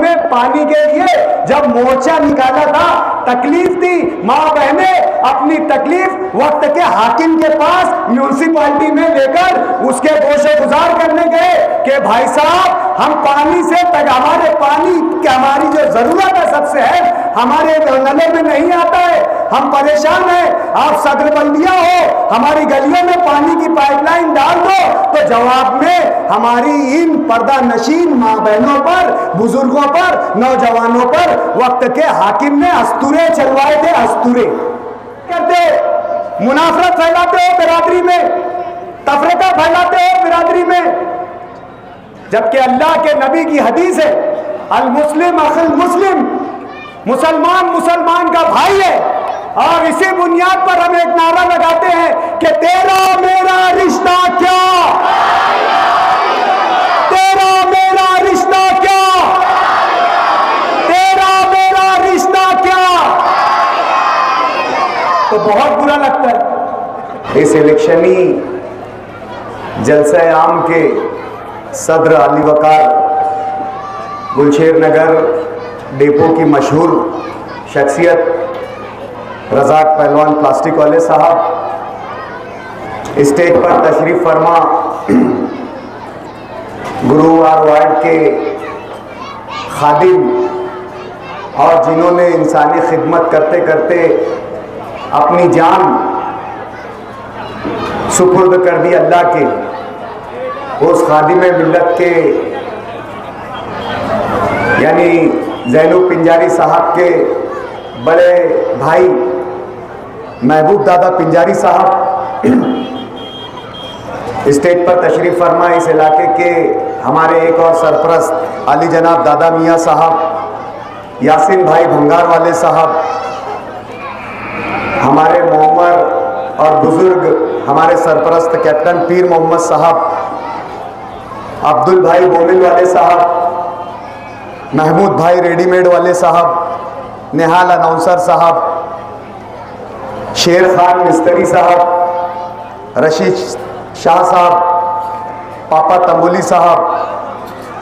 में पानी के लिए जब मोर्चा निकाला था, तकलीफ थी, माँ बहने अपनी तकलीफ वक्त के हाकिम के पास म्यूनिसिपालिटी में लेकर उसके गोशे गुजार करने गए कि भाई साहब हम पानी से तक हमारे पानी की हमारी जो जरूरत है सबसे है, हमारे नले में नहीं आता है, हम परेशान हैं, आप सदर बल्दिया हो, हमारी गलियों में पानी की पाइपलाइन डाल दो। तो जवाब में हमारी इन पर्दा नशीन माँ बहनों पर, बुजुर्गों पर, नौजवानों पर वक्त के हाकिम ने अस्तूरे चलवाए थे। अस्तूरे करते, मुनाफरत फैलाते हो बिरादरी में, तफरीका फैलाते हो बिरादरी में, जबकि अल्लाह के नबी की हदीस है, अल मुस्लिम अखिल मुस्लिम, मुसलमान मुसलमान का भाई है। और इसी बुनियाद पर हम एक नारा लगाते हैं कि तेरा मेरा रिश्ता क्या, तेरा मेरा रिश्ता क्या, तेरा मेरा रिश्ता क्या। तो बहुत बुरा लगता है। इस इलेक्शनी जलसा आम के सदर अली वकार गुलशेर नगर डेपो की मशहूर शख्सियत रज़ाक पहलवान प्लास्टिक वाले साहब स्टेज पर तशरीफ फरमा गुरुवार वार्ड के खादिम और जिन्होंने इंसानी खिदमत करते करते अपनी जान सुपुर्द कर दी अल्लाह के, उस खादिम मिल्लत के यानी ज़ैनब पिंजारी साहब के बड़े भाई महबूब दादा पिंजारी साहब स्टेज पर तशरीफ फरमा। इस इलाके के हमारे एक और सरपरस्त अली जनाब दादा मियाँ साहब, यासिन भाई भंगार वाले साहब, हमारे मोहम्मद और बुजुर्ग हमारे सरपरस्त कैप्टन पीर मोहम्मद साहब, अब्दुल भाई बोमिल वाले साहब, महमूद भाई रेडीमेड वाले साहब, निहाल अनाउंसर साहब, शेर खान मिस्त्री साहब, रशीद शाह साहब, पापा तंबोली साहब,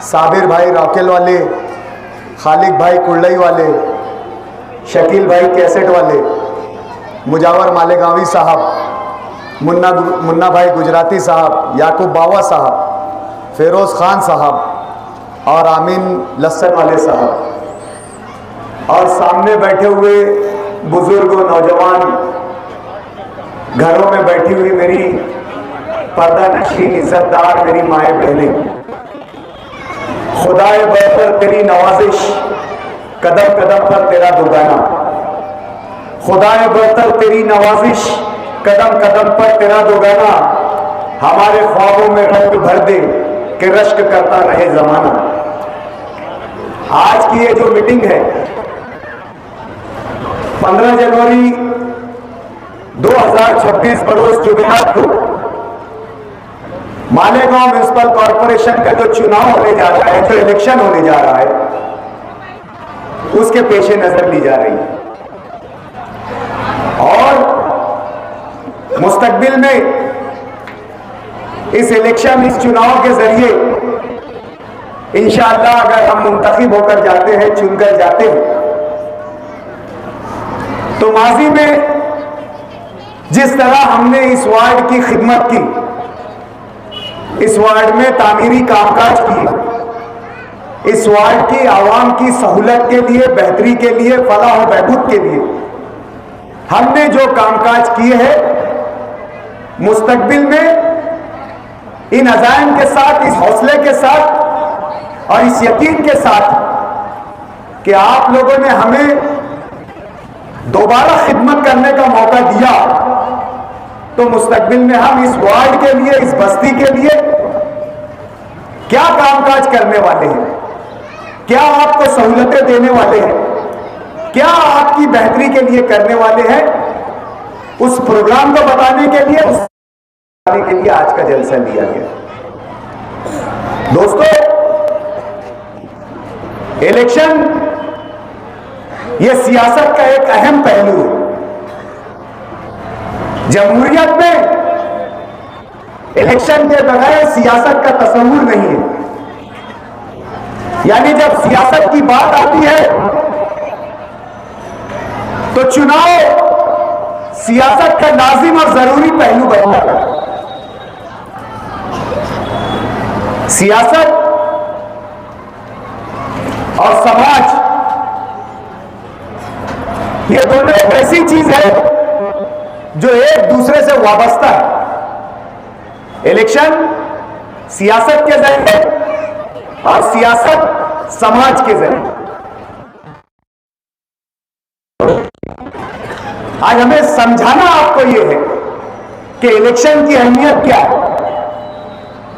साबिर भाई रॉकेल वाले, खालिक भाई कुल्लई वाले, शकील भाई कैसेट वाले, मुजावर मालेगांवी साहब, मुन्ना भाई गुजराती साहब, याकूब बावा साहब, फेरोज खान साहब और आमीन लस्सन वाले साहब, और सामने बैठे हुए बुजुर्ग नौजवान, घरों में बैठी हुई मेरी पर्दा नशीन इज्जतदार मेरी माए बहनें, खुदाए बरतर तेरी नवाजिश, कदम कदम पर तेरा दुगाना, खुदाए बरतर तेरी नवाजिश, कदम कदम पर तेरा दुगाना, हमारे ख्वाबों में रंग भर दे कि रश्क करता रहे जमाना। आज की ये जो मीटिंग है 15 जनवरी 2026 बरोज जुमेरात को मालेगांव म्युनिसिपल कॉर्पोरेशन का जो चुनाव होने जा रहा है, जो इलेक्शन होने जा रहा है, उसके पेशे नजर ली जा रही है। और मुस्तकबिल में इस इलेक्शन, इस चुनाव के जरिए इंशाअल्लाह अगर हम मुंतखब होकर जाते हैं, चुनकर जाते हैं, तो माजी में जिस तरह हमने इस वार्ड की खिदमत की, इस वार्ड में तामीरी कामकाज किए, इस वार्ड की आवाम की सहूलत के लिए, बेहतरी के लिए, फलाह और बहबूद के लिए हमने जो कामकाज किए हैं, मुस्तकबिल में इन अज़ाइम के साथ, इस हौसले के साथ और इस यकीन के साथ कि आप लोगों ने हमें दोबारा खिदमत करने का मौका दिया, तो मुस्तकबिल में हम इस वार्ड के लिए, इस बस्ती के लिए क्या कामकाज करने वाले हैं, क्या आपको सहूलतें देने वाले हैं, क्या आपकी बेहतरी के लिए करने वाले हैं, उस प्रोग्राम को बताने के लिए, उस के लिए आज का जलसा लिया गया। दोस्तों, इलेक्शन ये सियासत का एक अहम पहलू है। जमहूरियत में इलेक्शन के बगैर सियासत का तस्वुर नहीं है। यानी जब सियासत की बात आती है तो चुनाव सियासत का लाजिम और जरूरी पहलू बनता है। सियासत और समाज ये दोनों एक ऐसी चीज है जो एक दूसरे से वाबस्ता है। इलेक्शन सियासत के जरिए और सियासत समाज के जरिए। आज हमें समझाना आपको यह है कि इलेक्शन की अहमियत क्या है,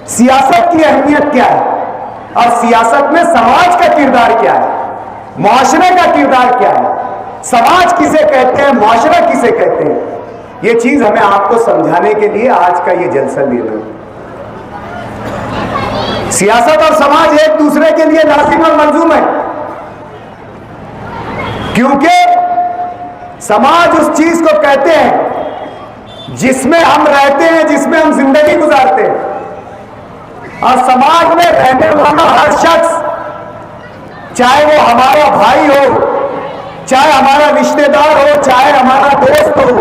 सियासत की अहमियत क्या है और सियासत में समाज का किरदार क्या है, मुआशरे का किरदार क्या है, समाज किसे कहते हैं, मुआशरा किसे कहते हैं। यह चीज हमें आपको समझाने के लिए आज का यह जलसा ले रहे हैं। सियासत और समाज एक दूसरे के लिए लाजिम और मलजूम है, क्योंकि समाज उस चीज को कहते हैं जिसमें हम रहते हैं, जिसमें हम जिंदगी गुजारते हैं। और समाज में रहने वाला हर शख्स, चाहे वो हमारा भाई हो, चाहे हमारा रिश्तेदार हो, चाहे हमारा दोस्त हो,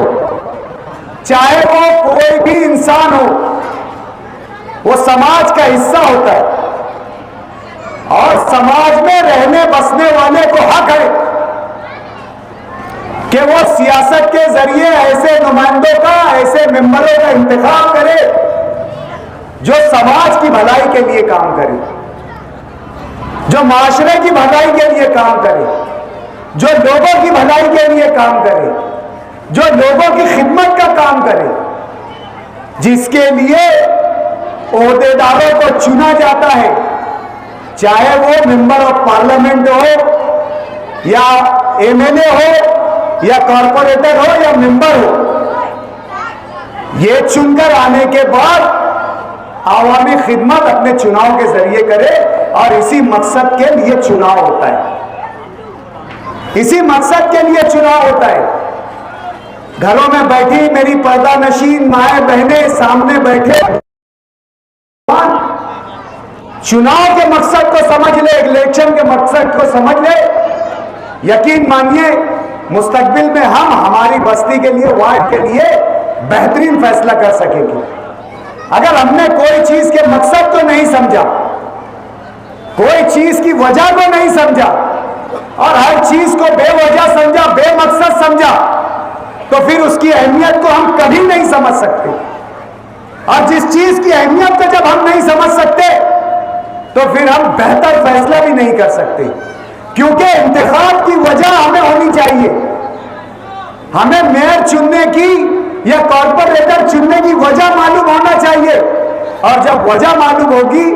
चाहे वो कोई भी इंसान हो, वो समाज का हिस्सा होता है। और समाज में रहने बसने वाले को हक है कि वो सियासत के जरिए ऐसे नुमाइंदों का, ऐसे मेंबरों का इंतखाब करे जो समाज की भलाई के लिए काम करे, जो माशरे की भलाई के लिए काम करे, जो लोगों की भलाई के लिए काम करे, जो लोगों की खिदमत का काम करे, जिसके लिए ओहदेदारों को चुना जाता है, चाहे वो मेंबर ऑफ पार्लियामेंट हो या एमएलए हो या कॉर्पोरेटर हो या मेंबर हो। ये चुनकर आने के बाद आवामी खिदमत अपने चुनाव के जरिए करे और इसी मकसद के लिए चुनाव होता है, इसी मकसद के लिए चुनाव होता है। घरों में बैठी मेरी पर्दा नशीन माए बहनें सामने बैठे, चुनाव के मकसद को समझ ले, इलेक्शन के मकसद को समझ ले। यकीन मानिए मुस्तकबिल में हम हमारी बस्ती के लिए, वार्ड के लिए बेहतरीन फैसला कर सकेंगे। अगर हमने कोई चीज के मकसद को नहीं समझा, कोई चीज की वजह को नहीं समझा और हर चीज को बेवजह समझा, बेमकसद समझा, तो फिर उसकी अहमियत को हम कभी नहीं समझ सकते। और जिस चीज की अहमियत को जब हम नहीं समझ सकते तो फिर हम बेहतर फैसला भी नहीं कर सकते, क्योंकि इंतखाब की वजह हमें होनी चाहिए। हमें मेयर चुनने की या कॉर्पोरेटर चुनने की वजह मालूम होना चाहिए, और जब वजह मालूम होगी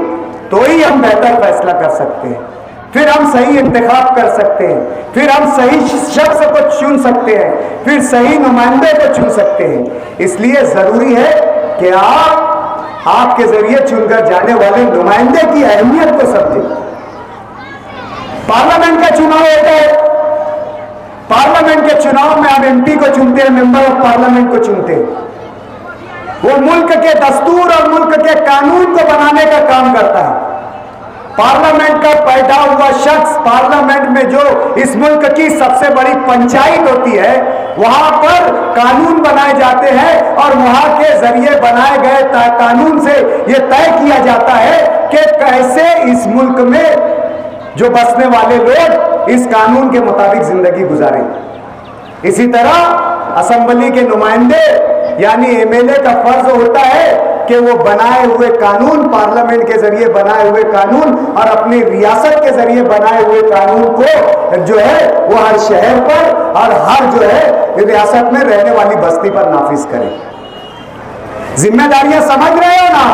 तो ही हम बेहतर फैसला कर सकते हैं, फिर हम सही इंतखाब कर सकते हैं, फिर हम सही शख्स को चुन सकते हैं, फिर सही नुमाइंदे को चुन सकते हैं। इसलिए जरूरी है कि आपके जरिए चुनकर जाने वाले नुमाइंदे की अहमियत को समझें। पार्लियामेंट का चुनाव होता है, पार्लियामेंट के चुनाव में हम एमपी को चुनते हैं, मेंबर ऑफ पार्लियामेंट को चुनते हैं। वो मुल्क के दस्तूर और मुल्क के कानून को बनाने का काम करता है। पार्लियामेंट का पैदा हुआ शख्स, पार्लियामेंट में जो इस मुल्क की सबसे बड़ी पंचायत होती है, वहां पर कानून बनाए जाते हैं और वहां के जरिए बनाए गए कानून से यह तय किया जाता है कि कैसे इस मुल्क में जो बसने वाले लोग इस कानून के मुताबिक जिंदगी गुजारें। इसी तरह असेंबली के नुमाइंदे यानी एमएलए का फर्ज होता है कि वो बनाए हुए कानून, पार्लियामेंट के जरिए बनाए हुए कानून और अपनी रियासत के जरिए बनाए हुए कानून को जो है वो हर शहर पर और हर जो है रियासत में रहने वाली बस्ती पर नाफिज करें। जिम्मेदारियां समझ रहे हो ना?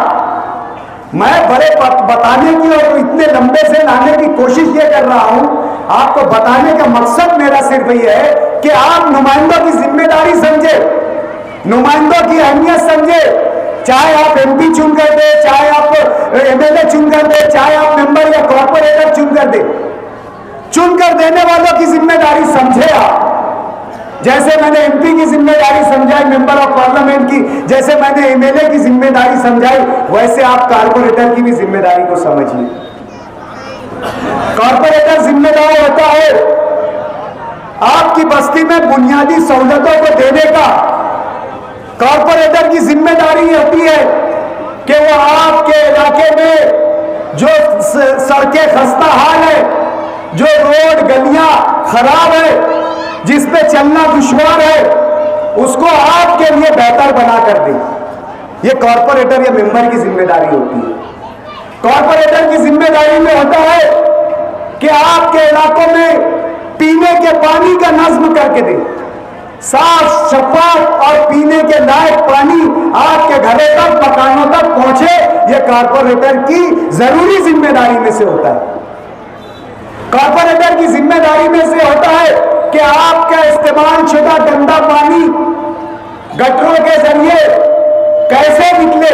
मैं बड़े बताने की और इतने लंबे से लाने की कोशिश ये कर रहा हूं, आपको बताने का मकसद मेरा सिर्फ ये है कि आप नुमाइंदों की जिम्मेदारी समझे, नुमाइंदों की अहमियत समझे। चाहे आप एमपी चुन कर दे, चाहे आप एमएलए चुन कर दे, चाहे आप मेंबर या कॉर्पोरेटर चुन कर दे, चुन कर देने वालों की जिम्मेदारी समझे आप। जैसे मैंने एमपी की जिम्मेदारी समझाई, मेंबर ऑफ पार्लियामेंट की, जैसे मैंने एमएलए की जिम्मेदारी समझाई, वैसे आप कॉर्पोरेटर की भी जिम्मेदारी को समझिए। कॉर्पोरेटर जिम्मेदार होता है आपकी बस्ती में बुनियादी सहूलतों को देने का। कॉर्पोरेटर की जिम्मेदारी होती है कि वो आपके इलाके में जो सड़कें खस्ता हाल है, जो रोड गलियां खराब है, जिस पे चलना दुश्वार है, उसको आपके लिए बेहतर बना कर दे। ये कॉर्पोरेटर या मेंबर की जिम्मेदारी होती है। कॉर्पोरेटर की जिम्मेदारी में होता है कि आपके इलाकों में पीने के पानी का नज्म करके दे, साफ शफाफ और पीने के लायक पानी आपके घरों तक, मकानों तक पहुंचे। यह कॉर्पोरेटर की जरूरी जिम्मेदारी में से होता है। कॉर्पोरेटर की जिम्मेदारी में से होता है कि आपका इस्तेमाल शुदा गंदा पानी गटरों के जरिए कैसे निकले,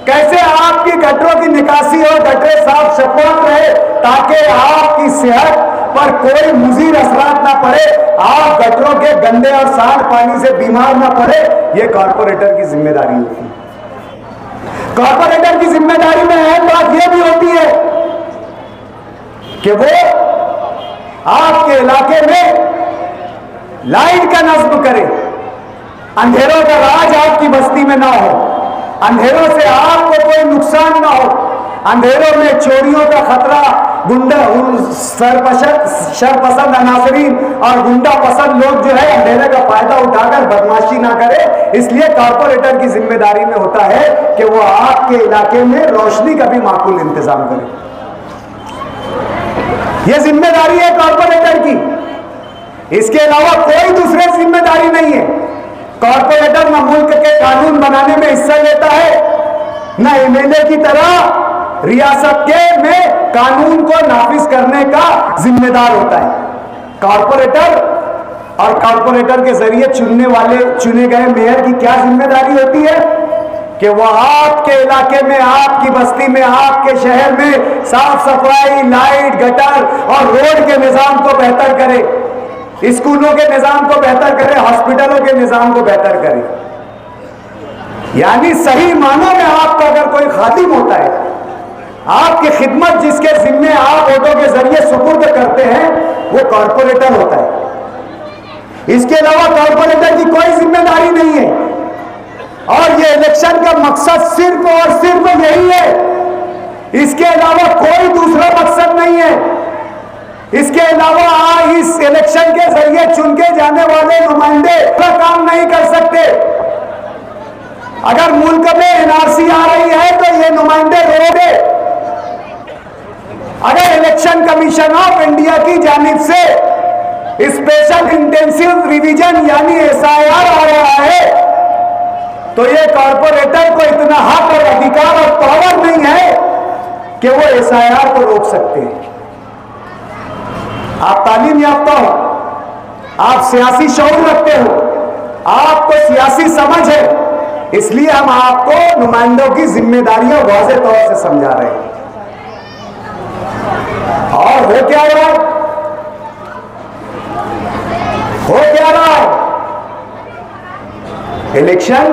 कैसे आपकी गटरों की निकासी हो, गटरें साफ शफाफ रहे, ताकि आपकी सेहत पर कोई मुज़ीर असरात ना पड़े, आप गटरों के गंदे और सांड पानी से बीमार ना पड़े। यह कॉर्पोरेटर की जिम्मेदारी होती है। कॉर्पोरेटर की जिम्मेदारी में अहम बात यह भी होती है कि वो आपके इलाके में लाइट का नस्ब करे, अंधेरों का राज आपकी बस्ती में ना हो, अंधेरों से आपको कोई नुकसान ना हो, अंधेरों में चोरियों का खतरा, गुंडा शरपसंद अनासरीन और गुंडा पसंद लोग जो है अंधेरे का फायदा उठाकर बदमाशी ना करे। इसलिए कॉर्पोरेटर की जिम्मेदारी में होता है कि वो आपके इलाके में रोशनी का भी माकूल इंतजाम करे। यह जिम्मेदारी है कॉर्पोरेटर की, इसके अलावा कोई दूसरी जिम्मेदारी नहीं है। कॉर्पोरेटर न मुल्क के कानून बनाने में हिस्सा लेता है, न एमएलए की तरह रियासत के में कानून को नाफिज करने का जिम्मेदार होता है। कॉर्पोरेटर और कॉर्पोरेटर के जरिए चुने गए मेयर की क्या जिम्मेदारी होती है कि वह आपके इलाके में, आपकी बस्ती में, आपके शहर में साफ सफाई, लाइट, गटर और रोड के निजाम को बेहतर करे, स्कूलों के निजाम को बेहतर करे, हॉस्पिटलों के निजाम को बेहतर करे। यानी सही मानों में आपका अगर कोई खादिम होता है, आपकी खिदमत जिसके जिम्मे आप वोटों के जरिए सुपुर्द करते हैं, वो कॉर्पोरेटर होता है। इसके अलावा कॉर्पोरेटर की कोई जिम्मेदारी नहीं है। और ये इलेक्शन का मकसद सिर्फ और सिर्फ यही है, इसके अलावा कोई दूसरा मकसद नहीं है। इसके अलावा इस इलेक्शन के जरिए चुन के जाने वाले नुमाइंदे काम नहीं कर सकते। अगर मुल्क में एनआरसी आ रही है तो ये नुमाइंदे रोके। अगर इलेक्शन कमीशन ऑफ इंडिया की जानिब से स्पेशल इंटेंसिव रिवीजन यानी एसआईआर आ रहा है, तो ये कॉर्पोरेटर को इतना हक और अधिकार और पावर नहीं है कि वो एसआईआर को रोक सकते हैं। आप तालीम याफ्ता हो, आप सियासी शऊर रखते हो, आपको सियासी समझ है, इसलिए हम आपको नुमाइंदों की जिम्मेदारियां वाज़ेह तौर से समझा रहे हैं। और हो क्या रहा है, हो क्या रहा है? इलेक्शन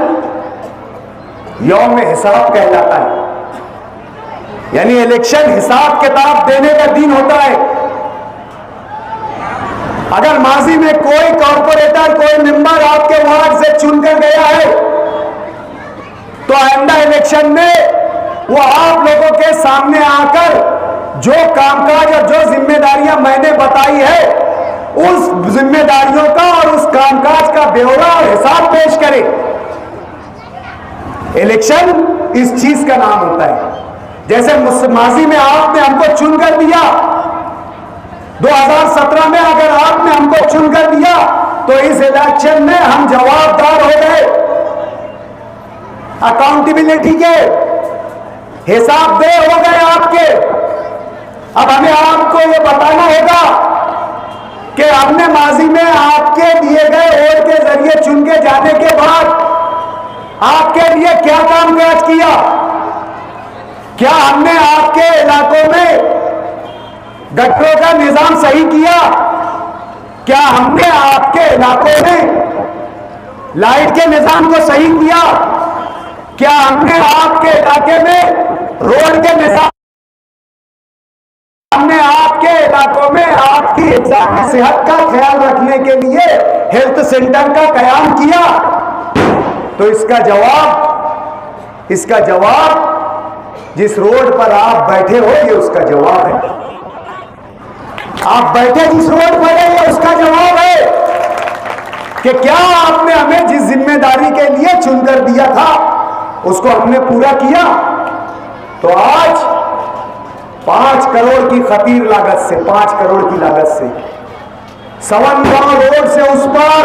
यौम हिसाब कहलाता है, यानी इलेक्शन हिसाब किताब देने का दिन होता है। अगर माजी में कोई कॉर्पोरेटर, कोई मेंबर आपके वार्ड से चुनकर गया है, तो आइंदा इलेक्शन में वो आप लोगों के सामने आकर जो कामकाज और जो जिम्मेदारियां मैंने बताई है, उस जिम्मेदारियों का और उस कामकाज का ब्यौरा और हिसाब पेश करे। इलेक्शन इस चीज का नाम होता है। जैसे माजी में आपने हमको चुनकर दिया, 2017 में अगर आपने हमको चुनकर दिया, तो इस इलेक्शन में हम जवाबदार हो गए, अकाउंटेबिलिटी के हिसाबदेह हो गए आपके। अब हमें आपको ये बताना होगा कि हमने माजी में आपके दिए गए वोट के जरिए चुन के जाने के बाद आपके लिए क्या कामकाज किया। क्या हमने आपके इलाकों में गटरों का निजाम सही किया? क्या हमने आपके इलाकों में लाइट के निजाम को सही किया? क्या हमने आपके इलाके में रोड के निजाम आपकी सेहत का ख्याल रखने के लिए हेल्थ सेंटर का कयाम किया? तो इसका जवाब जिस रोड पर आप बैठे हो ये उसका जवाब है। आप बैठे जिस रोड पर है ये उसका जवाब है कि क्या आपने हमें जिस जिम्मेदारी के लिए चुनकर दिया था उसको हमने पूरा किया? तो आज 5 करोड़ की खतीर लागत से, 5 करोड़ की लागत से सवनगांव रोड से उस पर,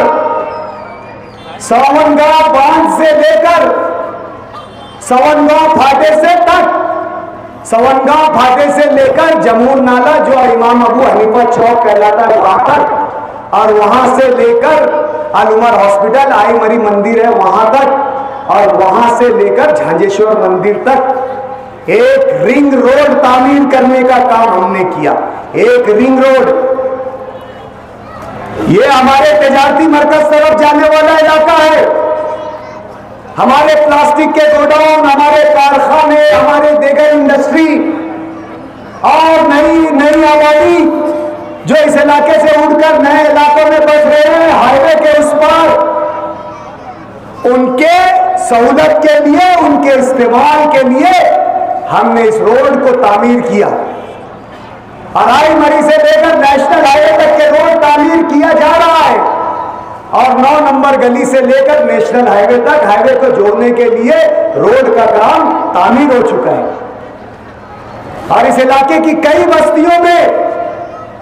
सवनगांव बांध से लेकर सवनगांव फाटे से तक, सवनगांव फाटे से लेकर जमूर नाला जो इमाम अबू हनीफा चौक कहलाता है वहां तक, और वहां से लेकर अल उमर हॉस्पिटल आई मरी मंदिर है वहां तक, और वहां से लेकर झांझेश्वर मंदिर तक एक रिंग रोड तामीर करने का काम हमने किया। एक रिंग रोड, ये हमारे तजारती मरकज तरफ जाने वाला इलाका है। हमारे प्लास्टिक के गोडाउन, हमारे कारखाने, हमारे दीगर इंडस्ट्री और नई आबादी जो इस इलाके से उड़कर नए इलाकों में बस रहे हैं हाईवे के उस पार, उनके सहूलत के लिए, उनके इस्तेमाल के लिए हमने इस रोड को तामीर किया। अराई मरी से लेकर नेशनल हाईवे तक के रोड तामीर किया जा रहा है, और 9 नंबर गली से लेकर नेशनल हाईवे तक हाईवे को जोड़ने के लिए रोड का काम तामीर हो चुका है। और इस इलाके की कई बस्तियों में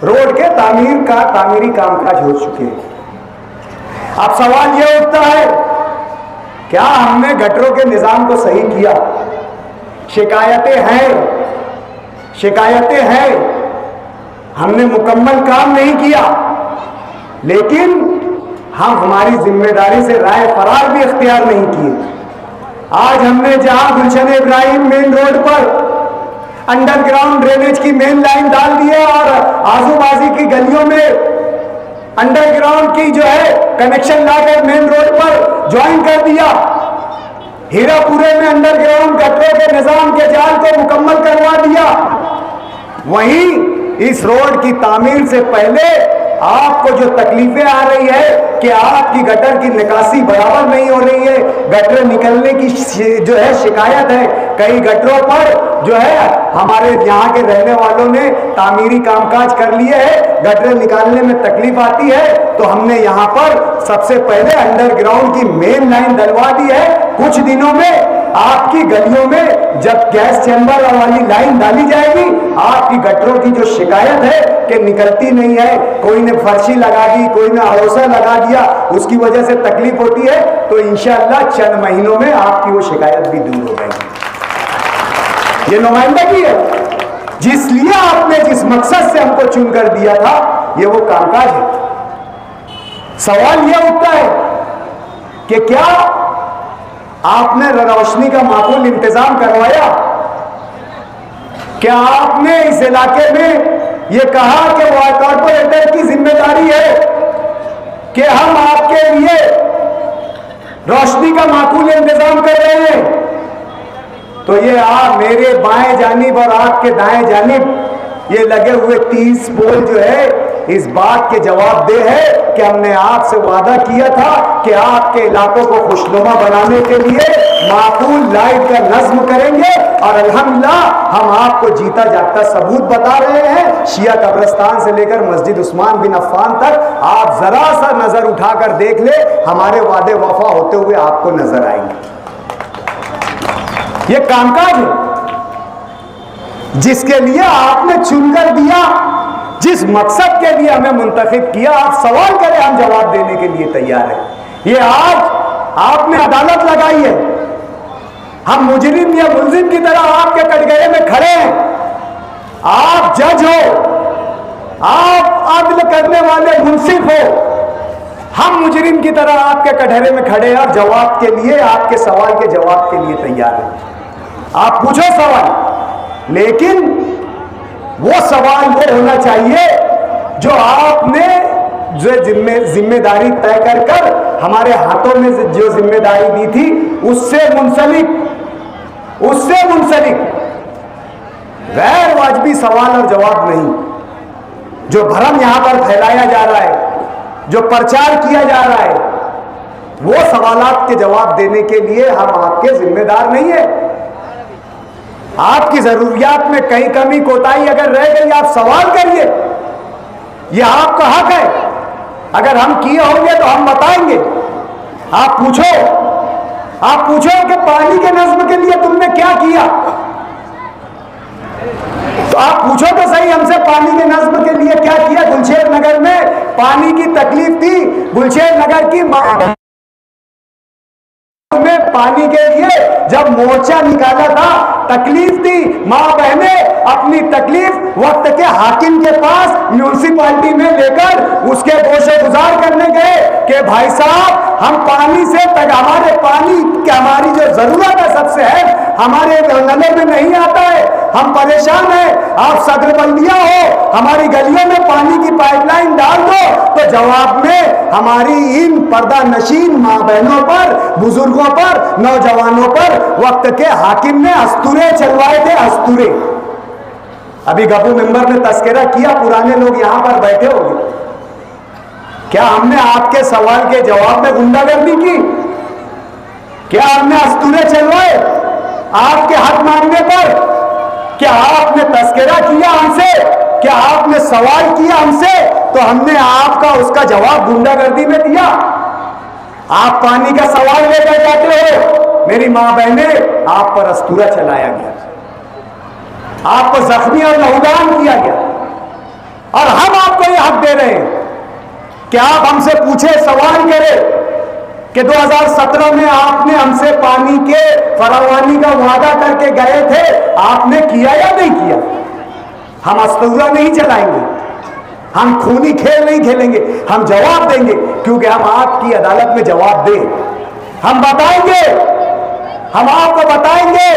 रोड के तामीरी कामकाज हो चुके हैं। अब सवाल यह उठता है, क्या हमने गटरों के निजाम को सही किया? शिकायतें हैं, हमने मुकम्मल काम नहीं किया, लेकिन हम हमारी जिम्मेदारी से राय फरार भी इख्तियार नहीं किए। आज हमने जहां गुलशन इब्राहिम मेन रोड पर अंडरग्राउंड ड्रेनेज की मेन लाइन डाल दी है और आजू बाजू की गलियों में अंडरग्राउंड की जो है कनेक्शन लाकर मेन रोड पर ज्वाइन कर दिया, हीरापुरे में अंडरग्राउंड गटरों के निजाम के जाल को मुकम्मल करवा दिया, वहीं इस रोड की तामीर से पहले आपको जो तकलीफें आ रही है कि आपकी गटर की निकासी बराबर नहीं हो रही है, गटर निकलने की जो है शिकायत है, कई गटरों पर जो है हमारे यहाँ के रहने वालों ने तामीरी कामकाज कर लिए है, गटर निकालने में तकलीफ आती है, तो हमने यहाँ पर सबसे पहले अंडरग्राउंड की मेन लाइन डलवा दी है। कुछ दिनों में आपकी गलियों में जब गैस चैम्बर वाली लाइन डाली जाएगी, आपकी गटरों की जो शिकायत है कि निकलती नहीं है, कोई ने फर्शी लगा दी, कोई ने अड़ोसा लगा दिया, उसकी वजह से तकलीफ होती है, तो इंशाअल्लाह चंद महीनों में आपकी वो शिकायत भी दूर हो जाएगी। ये नुमाइंदगी है, जिसलिए आपने जिस मकसद से हमको चुनकर दिया था, ये वो कामकाज है। सवाल यह उठता है कि क्या आपने रोशनी का माकूल इंतजाम करवाया? क्या आपने इस इलाके में यह कहा कि वो कॉर्पोरेटर की जिम्मेदारी है कि हम आपके लिए रोशनी का माकूल इंतजाम कर रहे हैं? तो ये आप मेरे बाएं जानिब और आपके दाएं जानिब ये लगे हुए 30 पोल जो है इस बात के जवाबदेह है कि हमने आपसे वादा किया था कि आपके इलाकों को खुशनुमा बनाने के लिए माकूल लाइट का नज्म करेंगे, और अल्हम्दुलिल्लाह हम आपको जीता जागता सबूत बता रहे हैं। शिया कब्रिस्तान से लेकर मस्जिद उस्मान बिन अफ्फान तक आप जरा सा नजर उठाकर देख ले, हमारे वादे वफा होते हुए आपको नजर आएंगे। ये कामकाज है जिसके लिए आपने चुनकर दिया, जिस मकसद के लिए हमें मुंतखब किया। आप सवाल करें, हम जवाब देने के लिए तैयार हैं। ये आज आपने अदालत लगाई है, हम मुजरिम या मुलजिम की तरह आपके कटघरे में खड़े हैं। आप जज हो, आप अदल करने वाले मुंसिफ हो, हम मुजरिम की तरह आपके कटघरे में खड़े हैं और जवाब के लिए, आपके सवाल के जवाब के लिए तैयार हैं। आप पूछो सवाल, लेकिन वो सवाल वो होना चाहिए जो आपने जो जिम्मेदारी तय कर कर हमारे हाथों में जो जिम्मेदारी दी थी उससे मुंसलिक गैर वाजबी सवाल और जवाब नहीं। जो भ्रम यहां पर फैलाया जा रहा है, जो प्रचार किया जा रहा है, वो सवालात के जवाब देने के लिए हम आपके जिम्मेदार नहीं है। आपकी जरूरियात में कहीं कमी कोताही अगर रह गई, आप सवाल करिए, यह आपका हक है। अगर हम किए होंगे तो हम बताएंगे। आप पूछो कि पानी के नज्म के लिए तुमने क्या किया, तो आप पूछो तो सही हमसे, पानी के नज्म के लिए क्या किया। गुलशेर नगर में पानी की तकलीफ थी, गुलशेर नगर की में पानी के लिए जब मोर्चा निकाला था, तकलीफ थी। मां बहने अपनी तकलीफ वक्त के हाकिम के पास म्यूनिसिपालिटी में लेकर उसके गोशे गुजार करने गए कि भाई साहब, हम पानी से हमारे पानी की हमारी जो जरूरत है सबसे है, हमारे नलों में नहीं आता है, हम परेशान हैं, आप सदरबंदिया हो, हमारी गलियों में पानी की पाइपलाइन डाल दो। तो जवाब में हमारी इन पर्दा नशीन मां बहनों पर, बुजुर्गों पर, नौजवानों पर वक्त के हाकिम ने अस्तूरे चलवाए थे, अस्तूरे। अभी गबू मेंबर ने तस्करा किया, पुराने लोग यहां पर बैठे होंगे, क्या हमने आपके सवाल के जवाब में गुंडागर्दी की? क्या हमने अस्तूरे चलवाए आपके हक मांगने पर? क्या आपने तस्करा किया हमसे? क्या आपने सवाल किया हमसे? तो हमने आपका उसका जवाब गुंडागर्दी में दिया। आप पानी का सवाल लेकर जाते हो, मेरी मां बहने, आप पर अस्तूरा चलाया गया, आपको जख्मी और लहूदान किया गया, और हम आपको यह हक दे रहे हैं कि आप हमसे पूछे, सवाल करें कि 2017 में आपने हमसे पानी के फरावानी का वादा करके गए थे, आपने किया या नहीं किया? हम अस्तूरा नहीं चलाएंगे, हम खूनी खेल नहीं खेलेंगे, हम जवाब देंगे, क्योंकि हम आपकी अदालत में जवाब दें। हम बताएंगे, हम आपको बताएंगे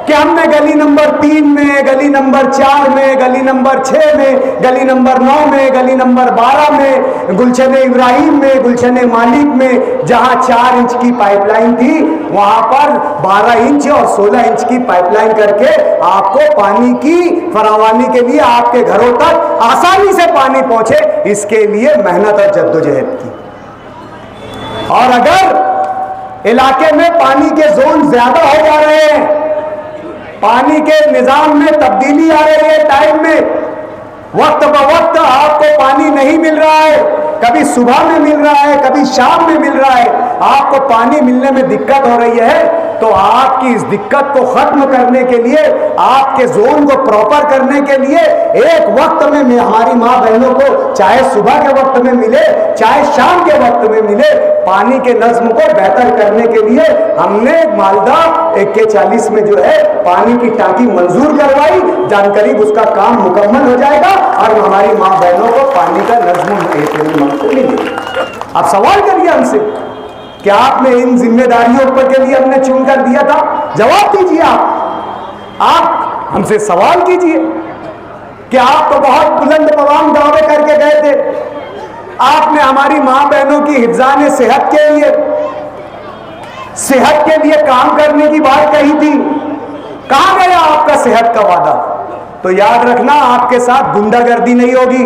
कि हमने गली नंबर 3 में, गली नंबर 4 में, गली नंबर 6 में, गली नंबर 9 में, गली नंबर 12 में, गुलशन इब्राहिम में, गुलशन मालिक में, जहां 4 इंच की पाइपलाइन थी, वहां पर 12 इंच और 16 इंच की पाइपलाइन करके आपको पानी की फरावानी के लिए आपके घरों तक आसानी से पानी पहुंचे, इसके लिए मेहनत और जद्दोजहद की। और अगर इलाके में पानी के जोन ज्यादा हो जा रहे हैं, पानी के निजाम में तब्दीली आ रही है, टाइम में वक्त ब वक्त आपको पानी नहीं मिल रहा है, कभी सुबह में मिल रहा है, कभी शाम में मिल रहा है, आपको पानी मिलने में दिक्कत हो रही है, तो आपकी इस दिक्कत को खत्म करने के लिए, आपके जोन को प्रॉपर करने के लिए, एक वक्त में हमारी मां बहनों को चाहे सुबह के वक्त में मिले, चाहे शाम के वक्त में मिले, पानी के नज्म को बेहतर करने के लिए हमने मालदा 41 में जो है पानी की टांकी मंजूर करवाई। जानकारी उसका काम मुकम्मल हो जाएगा और हमारी मां बहनों को पानी का नज्म मिलेगा। आप सवाल करिए हमसे, क्या आपने इन जिम्मेदारियों पर के लिए हमने चुनकर दिया था? जवाब दीजिए। आप हमसे सवाल कीजिए कि आप तो बहुत बुलंद पवान दावे करके गए थे, आपने हमारी मां बहनों की हिफ्ज़ान सेहत के लिए काम करने की बात कही थी, कहां गया आपका सेहत का वादा? तो याद रखना, आपके साथ गुंडागर्दी नहीं होगी,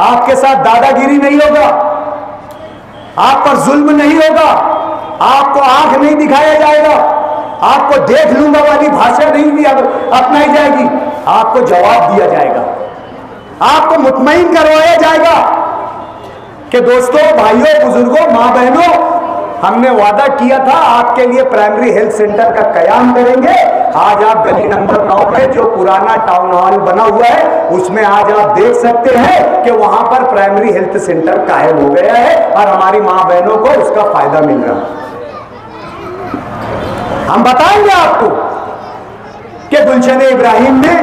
आपके साथ दादागिरी नहीं होगा, आप पर जुल्म नहीं होगा, आपको आंख नहीं दिखाया जाएगा, आपको देख लूंगा वाली भाषा नहीं अपनाई जाएगी, आपको जवाब दिया जाएगा, आपको मुतमईन करवाया जाएगा कि दोस्तों, भाइयों, बुजुर्गों, मां बहनों, हमने वादा किया था आपके लिए प्राइमरी हेल्थ सेंटर का कयाम करेंगे। आज आप गली नंबर 9 में जो पुराना टाउन हॉल बना हुआ है, उसमें आज आप देख सकते हैं कि वहां पर प्राइमरी हेल्थ सेंटर कायम हो गया है और हमारी मां बहनों को उसका फायदा मिल रहा है। हम बताएंगे आपको कि गुलशन इब्राहिम में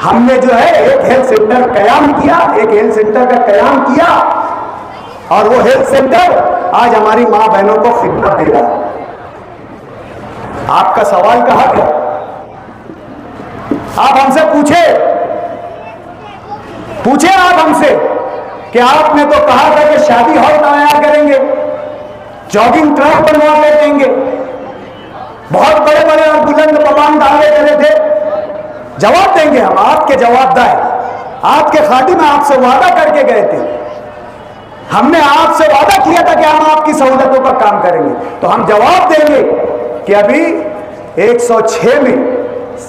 हमने जो है एक हेल्थ सेंटर कयाम किया, एक हेल्थ सेंटर का कयाम किया, और वो हेल्थ सेंटर आज हमारी मां बहनों को खिदमत दे रहा है। आपका सवाल का हक है, आप हमसे पूछे आप हमसे कि आपने तो कहा था कि शादी हॉल तैयार करेंगे, जॉगिंग ट्रैक बनवा के देंगे, बहुत बड़े बड़े और बुलंद पवान दावे करे थे। जवाब देंगे हम, आपके जवाबदार, आपके खादी में आपसे वादा करके गए थे, हमने आपसे वादा किया था कि हम आपकी सहूलतों पर काम करेंगे। तो हम जवाब देंगे कि अभी 106 में,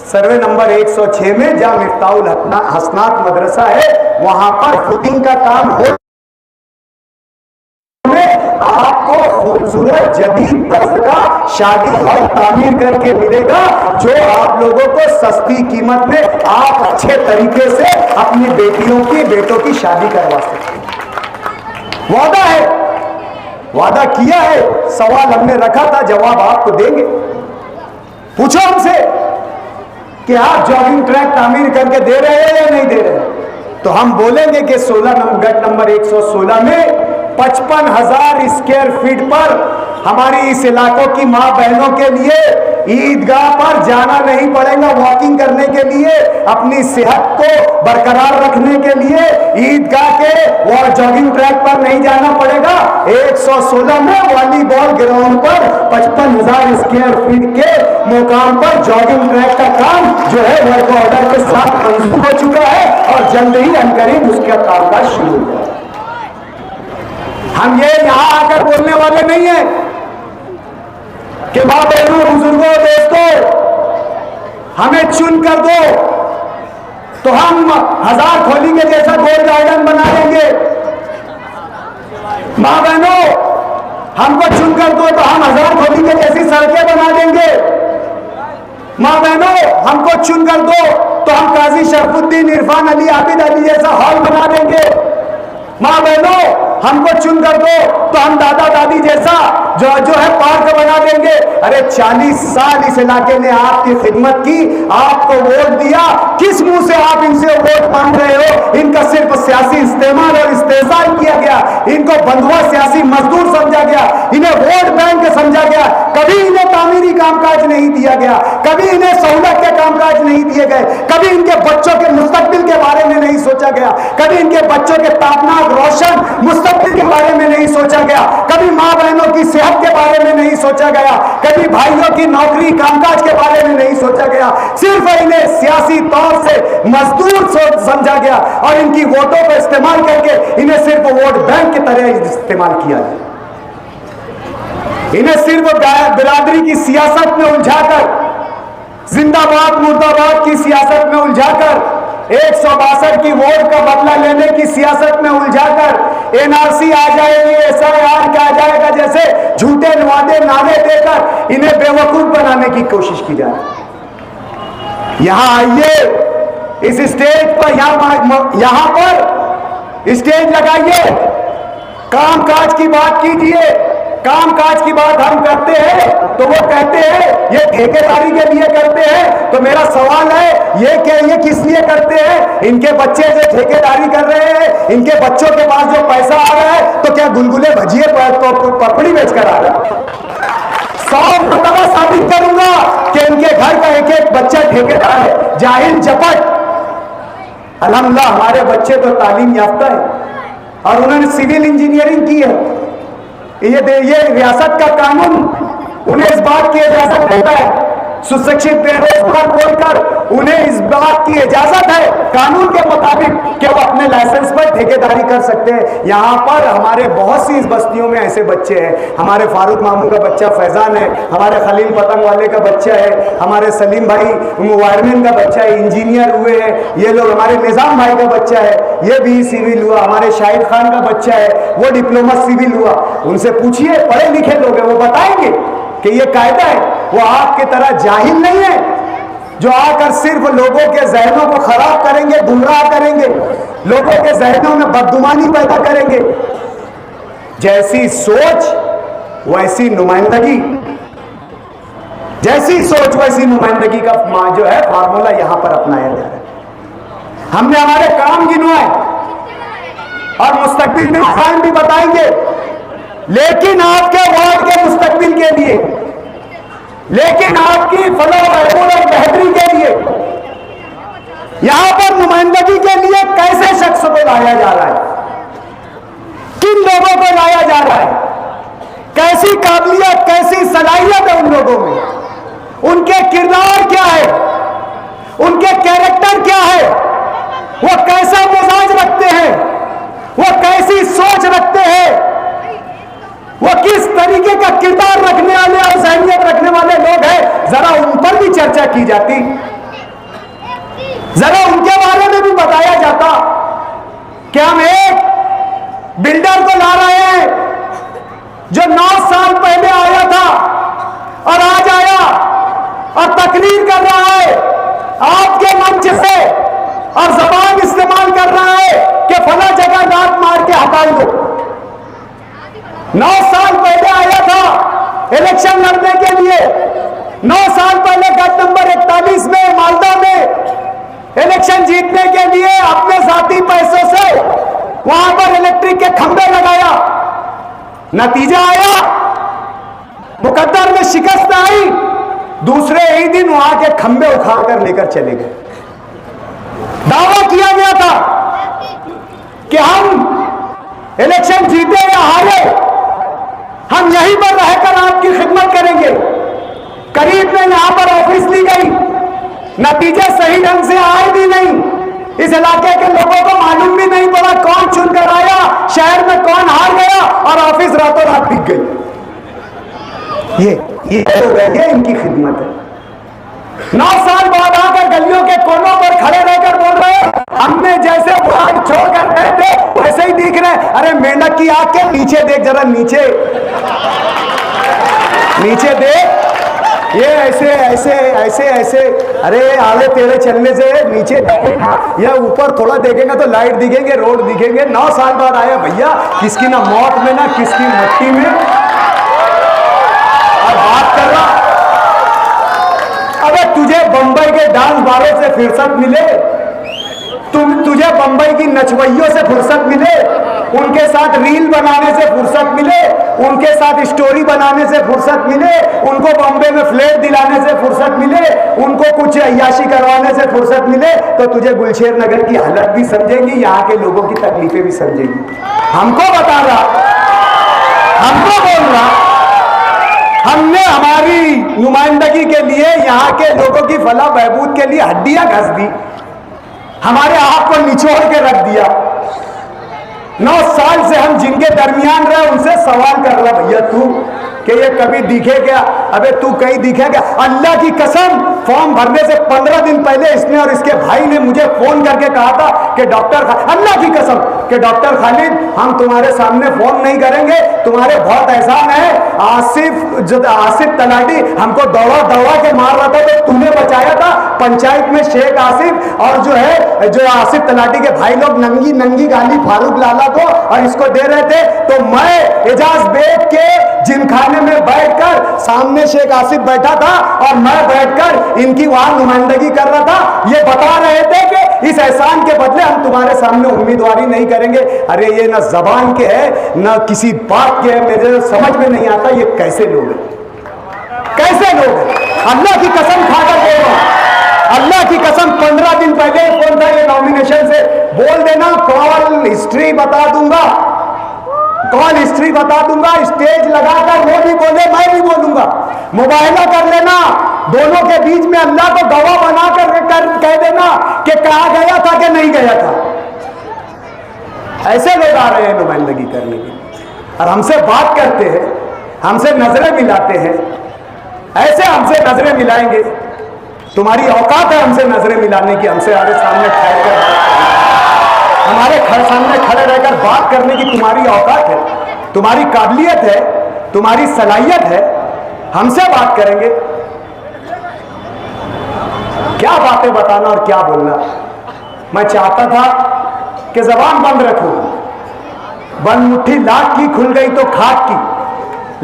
सर्वे नंबर 106 में जहां मिफ्ताहुल हसनात मदरसा है, वहां पर फिटिंग का काम हो, आपको खूबसूरत जदीद तर्ज का शादी हॉल तामीर करके मिलेगा, जो आप लोगों को सस्ती कीमत में आप अच्छे तरीके से अपनी बेटियों की, बेटों की शादी करवा सकते हैं। वादा है, वादा किया है, सवाल हमने रखा था, जवाब आपको देंगे। पूछो हमसे कि आप जॉगिंग ट्रैक तामीर करके दे रहे हैं या नहीं दे रहे हैं, तो हम बोलेंगे कि 16 गट नंबर 116 में 55,000 स्क्वायर फीट पर हमारी इस इलाकों की मां बहनों के लिए ईदगाह पर जाना नहीं पड़ेगा, वॉकिंग करने के लिए, अपनी सेहत को बरकरार रखने के लिए ईदगाह के और जॉगिंग ट्रैक पर नहीं जाना पड़ेगा। 116 में वॉलीबॉल ग्राउंड पर 55,000 स्क्वायर फीट के मुकाम पर जॉगिंग ट्रैक का काम जो है वर्क ऑर्डर के साथ मंजूर हो चुका है और जल्द ही अनकरीब उसका कामकाज शुरू हो जाएगा। हम ये यहां आकर बोलने वाले नहीं है कि मां बहनों, बुजुर्गों, दोस्तों, हमें चुन कर दो तो हम हजार खोली के जैसा गोल गार्डन बना देंगे। मां बहनों, हमको चुन कर दो तो हम हजार खोली के जैसी सड़कें बना देंगे। मां बहनों, हमको चुन कर दो तो हम काजी शरफुद्दीन, इरफान अली, आबिद अली जैसा हॉल बना देंगे। मां बहनों, हमको चुन कर दो तो हम दादा दादी जैसा जो है पार्क बना देंगे। अरे 40 साल इस इलाके ने आपकी खिदमत की, आपको वोट दिया, किस मुंह से आप इनसे वोट मांग रहे हो? इनका सिर्फ सियासी इस्तेमाल और इस्तेजाल किया गया, इनको बंधुआ सियासी मजदूर समझा गया, इन्हें वोट बैंक समझा गया। कभी इन्हें तामीरी कामकाज नहीं दिया गया, कभी इन्हें सहूलत के कामकाज नहीं दिए गए, कभी इनके बच्चों के मुस्तकबिल के बारे में नहीं सोचा गया, कभी इनके बच्चों के तापनाक रोशन मुस्तकबिल के बारे में नहीं सोचा गया, कभी मां बहनों की सेहत के बारे में नहीं सोचा गया, कभी भाइयों की नौकरी कामकाज के बारे में नहीं सोचा गया। सिर्फ इन्हें सियासी तौर से मजदूर समझा गया और इनकी वोटों का इस्तेमाल करके इन्हें सिर्फ वोट बैंक की तरह इस्तेमाल किया गया। इन्हें सिर्फ बिरादरी की सियासत में उलझाकर, जिंदाबाद मुर्दाबाद की सियासत में उलझाकर, 162 की वोट का बदला लेने की सियासत में उलझाकर, एनआरसी आ जाएगी, SIR क्या आ जाएगा जैसे झूठे वादे नारे देकर इन्हें बेवकूफ बनाने की कोशिश की जाए। यहां आइए, इस स्टेज पर, यहां पर स्टेज लगाइए, कामकाज की बात कीजिए। कामकाज की बात हम करते हैं तो वो कहते हैं ये ठेकेदारी के लिए करते हैं। तो मेरा सवाल है, ये किस लिए करते हैं? इनके बच्चे जो ठेकेदारी कर रहे हैं, इनके बच्चों के पास जो पैसा आ रहा है, तो क्या गुलगुले भजिए पपड़ी बेचकर आ रहा है? 100 मरतबा साबित करूंगा कि इनके घर का एक एक बच्चा ठेकेदार है, जाहिल जपट। अल्हम्दुलिल्लाह हमारे बच्चे तो तालीम याफ्ता है और उन्होंने सिविल इंजीनियरिंग की है। ये रियासत का कानून उन्हें इस बात की इजाजत देता है, सुशिक्षित बेरोजगार बोलकर उन्हें इस बात की इजाजत है कानून के मुताबिक कि वो अपने लाइसेंस पर ठेकेदारी कर सकते हैं। यहाँ पर हमारे बहुत सी इस बस्तियों में ऐसे बच्चे हैं। हमारे फारूक मामू का बच्चा फैजान है, हमारे खलील पतंग वाले का बच्चा है, हमारे सलीम भाई वायरमैन का बच्चा है, इंजीनियर हुए हैं ये लोग। हमारे निजाम भाई का बच्चा है, ये भी सिविल हुआ। हमारे शाहिद खान का बच्चा है, वो डिप्लोमा सिविल हुआ। उनसे पूछिए, पढ़े लिखे लोग हैं, वो बताएंगे कि ये कायदा है। वो आपकी तरह जाहिल नहीं है जो आकर सिर्फ लोगों के जहनों को खराब करेंगे, गुमराह करेंगे, लोगों के जहनों में बदगुमानी पैदा करेंगे। जैसी सोच वैसी नुमाइंदगी, जैसी सोच वैसी नुमाइंदगी का जो है फार्मूला यहां पर अपनाया जा रहा है। हमने हमारे काम गिनवाए और मुस्तकबिल में खान भी बताएंगे, लेकिन आपके वार्ड के मुस्तकबिल के लिए, लेकिन आपकी फलाह बहबूद और बेहतरी के लिए, यहां पर नुमाइंदगी के लिए कैसे शख्स को लाया जा रहा है, किन लोगों को लाया जा रहा है, कैसी काबिलियत, कैसी सलाहियत है उन लोगों में, उनके किरदार क्या है, उनके कैरेक्टर क्या है, वो कैसा चर्चा की जाती, जरा उनके बारे में भी बताया जाता कि हम एक बिल्डर को ला रहे हैं जो 9 साल पहले आया था और आज आया और तकरीर कर रहा है आपके मंच से और जबान इस्तेमाल कर रहा है कि फला जगह लात मार के हटा दो। 9 साल पहले आया था इलेक्शन लड़ने के लिए, 9 साल पहले गट नंबर 41 में मालदा में इलेक्शन जीतने के लिए अपने जाती पैसों से वहां पर इलेक्ट्रिक के खंभे लगाया, नतीजा आया मुकद्दर में शिकस्त आई, दूसरे ही दिन वहां के खंभे उखाड़ कर लेकर चले गए। दावा किया गया था कि हम इलेक्शन जीते या हारे, हम यहीं पर रहकर आपकी खिदमत करेंगे। करीब में यहां पर ऑफिस ली गई, नतीजे सही ढंग से आए भी नहीं, इस इलाके के लोगों को मालूम भी नहीं पड़ा कौन चुनकर आया, शहर में कौन हार गया और ऑफिस रातों रात बिक गई। ये इनकी खिदमत है। 9 साल बाद आकर गलियों के कोनों पर खड़े रहकर बोल रहे हैं हमने जैसे भाग छोड़कर रहे थे वैसे ही दिख रहे। अरे मेंढक की आंख के नीचे देख, जरा नीचे नीचे देख, ये ऐसे ऐसे ऐसे ऐसे, अरे आले तेरे चलने से नीचे देखेगा, या ऊपर थोड़ा देखेगा तो लाइट दिखेंगे, रोड दिखेंगे। 9 साल बाद आया भैया, किसकी ना मौत में ना किसकी मट्टी में, और बात कर रहा। अबे तुझे बंबई के डांस बारों से फुर्सत मिले, तुझे बंबई की नचवइयों से फुर्सत मिले, उनके साथ रील बनाने से फुर्सत मिले, उनके साथ स्टोरी बनाने से फुर्सत मिले, उनको बॉम्बे में फ्लैट दिलाने से फुर्सत मिले, उनको कुछ अय्याशी करवाने से फुर्सत मिले, तो तुझे गुलशेर नगर की हालत भी समझेंगी, यहाँ के लोगों की तकलीफें भी समझेंगी। हमको बता रहा, हमको बोल रहा, हमने हमारी नुमाइंदगी के लिए यहाँ के लोगों की फलाह बहबूद के लिए हड्डियां घस दी, हमारे आप को निचोड़ के रख दिया। 9 साल से हम जिनके दरमियान रहे उनसे सवाल कर रहा, भैया तू कि ये कभी दिखे क्या? अबे तू कहीं दिखे क्या? अल्लाह की कसम, फॉर्म भरने से 15 दिन पहले इसने और इसके भाई ने मुझे फोन करके कहा था कि डॉक्टर, अल्लाह की कसम कि डॉक्टर खालिद हम तुम्हारे सामने फोन नहीं करेंगे, तुम्हारे बहुत एहसान है। आसिफ तलाटी हमको दौड़ा दौड़ा के मार रहा था तो तूने बचाया था। पंचायत में शेख आसिफ और जो आसिफ तलाटी के भाई लोग नंगी नंगी गाली फारूक लाला को और इसको दे रहे थे, तो मैं एजाज बेग के जिमखाने में बैठकर, सामने शेख आसिफ बैठा था और मैं बैठकर इनकी वहां नुमाइंदगी कर रहा था। ये बता रहे थे कि इस एहसान के बदले हम तुम्हारे सामने उम्मीदवारी नहीं करेंगे। अरे ये ना जबान के है ना किसी बात के है, मेरे समझ में नहीं आता ये कैसे लोग हैं, कैसे लोग हैं। अल्लाह की कसम खाकर बोल रहा हूं, अल्लाह की कसम 15 दिन पहले फोन था ये नॉमिनेशन से, बोल देना कॉल हिस्ट्री बता दूंगा, कॉल हिस्ट्री बता दूंगा, स्टेज लगाकर वो भी बोले मैं भी बोलूंगा, मुबाहिला कर लेना, दोनों के बीच में अल्लाह को गवाह बनाकर कह देना कि कहा गया था कि नहीं गया था। ऐसे लोग आ रहे हैं नुमाइंदगी करने के लिए और हमसे बात करते हैं, हमसे नजरें मिलाते हैं, ऐसे हमसे नजरें मिलाएंगे। तुम्हारी औकात है हमसे नजरें मिलाने की, हमसे आगे सामने ठहर कर हमारे सामने खड़े रहकर बात करने की तुम्हारी औकात है, तुम्हारी काबिलियत है, तुम्हारी सलाहियत है, हमसे बात करेंगे। क्या बातें बताना और क्या बोलना। मैं चाहता था कि जबान बंद रखूं, बंद मुट्ठी लाख की खुल गई तो खाक की,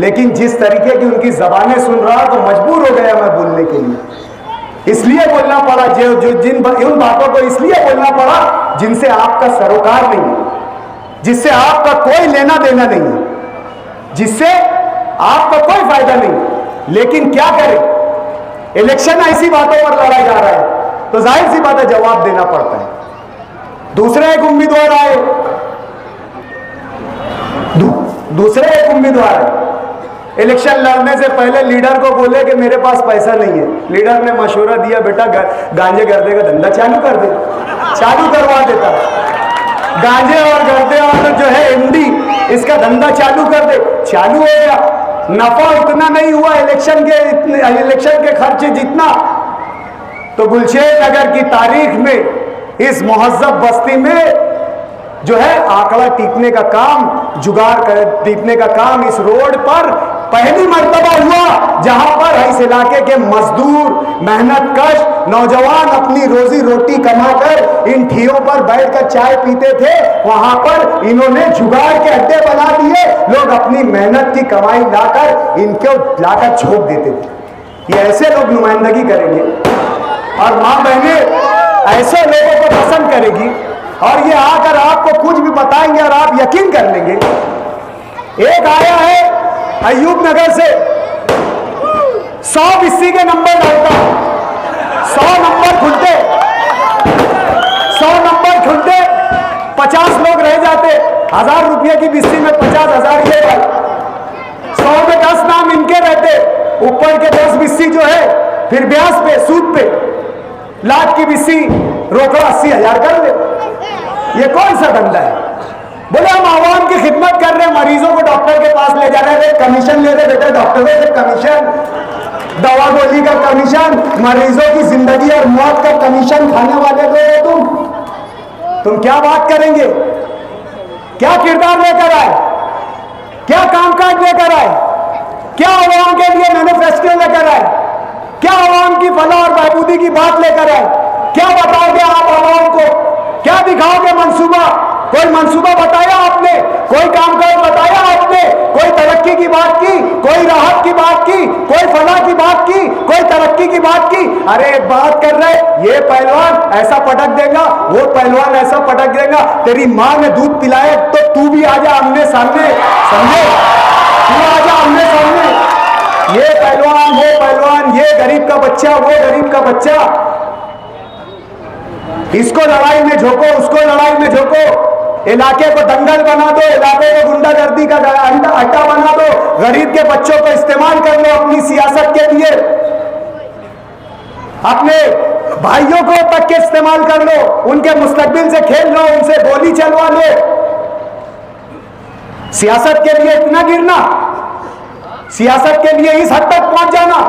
लेकिन जिस तरीके की उनकी जबानें सुन रहा तो मजबूर हो गया मैं बोलने के लिए, इसलिए बोलना पड़ा। उन बातों को इसलिए बोलना पड़ा जिनसे आपका सरोकार नहीं है, जिससे आपका कोई लेना देना नहीं है, जिससे आपका कोई फायदा नहीं। लेकिन क्या करें, इलेक्शन ऐसी बातों पर लड़ा जा रहा है तो जाहिर सी बात है जवाब देना पड़ता है। दूसरे एक उम्मीदवार आए, दूसरे एक उम्मीदवार है, इलेक्शन लड़ने से पहले लीडर को बोले कि मेरे पास पैसा नहीं है। लीडर ने मशवरा दिया बेटा गांजे गर्दे का धंधा चालू कर दे, चालू करवा देता। गांजे और गर्दे और जो है एमडी, इसका धंधा चालू कर दे, चालू हो गया। नफा उतना नहीं हुआ इलेक्शन के खर्चे जितना तो गुलशेन नगर की तारीख में इस मुहज्जब बस्ती में जो है आंकड़ा टीपने का काम, जुगाड़ टीपने का काम इस रोड पर पहली मर्तबा हुआ, जहां पर इस इलाके के मजदूर, मेहनतकश नौजवान अपनी रोजी रोटी कमाकर इन ठियों पर बैठकर चाय पीते थे, वहां पर इन्होंने जुगाड़ के अड्डे बना दिए। लोग अपनी मेहनत की कमाई लाकर इनको लाकर छोड़ देते थे। ये ऐसे लोग नुमाइंदगी करेंगे और मां बहनें ऐसे लोगों को पसंद करेगी और ये आकर आपको कुछ भी बताएंगे और आप यकीन कर लेंगे। एक आया है अयूब नगर से, 100 बिस्सी के नंबर डालता, 100 नंबर खुलते, 100 नंबर खुलते, 50 लोग रह जाते। 1000 रुपये की बिस्सी में 50,000 ये भाई, 100 में 10 नाम इनके रहते, ऊपर के 10 बिस्सी जो है फिर ब्याज पे, सूद पे, लाख की बिस्सी रोकड़ा 80,000 कर ले। ये कौन सा धंधा है? बोले हम आवाम की खिदमत कर रहे हैं, मरीजों को डॉक्टर के पास ले जा रहे हैं, कमीशन ले रहे बेटे, डॉक्टरों से कमीशन, दवा गोली का कमीशन, मरीजों की जिंदगी और मौत का कमीशन खाने वाले लोग हो तुम क्या बात करेंगे? क्या किरदार लेकर आए? क्या कामकाज लेकर आए? क्या आवाम के लिए मैनिफेस्टो लेकर आए? क्या आवाम की फलाह और बहबूदी की बात लेकर आए? क्या बताओगे आप आवाम को? क्या दिखाओगे मंसूबा? कोई मंसूबा बताया आपने? कोई कामकाज बताया आपने? कोई तरक्की की बात की? कोई राहत की बात की? कोई फलाह की बात की? कोई तरक्की की बात की? अरे एक बात कर रहे, ये पहलवान ऐसा पटक देगा, वो पहलवान ऐसा पटक देगा, तेरी माँ ने दूध पिलाया तो तू भी आजा आमने सामने, समझे? तू आजा आमने सामने। ये पहलवान, वो पहलवान, ये गरीब का बच्चा, वो गरीब का बच्चा, इसको लड़ाई में झोंको, उसको लड़ाई में झोंको, इलाके को दंगल बना दो, इलाके को गुंडागर्दी का अड्डा बना दो, गरीब के बच्चों को इस्तेमाल कर लो अपनी सियासत के लिए, अपने भाइयों को तक के इस्तेमाल कर लो, उनके मुस्तकबिल से खेल लो, उनसे गोली चलवा लो। सियासत के लिए इतना गिरना, सियासत के लिए इस हद तक पहुंच जाना,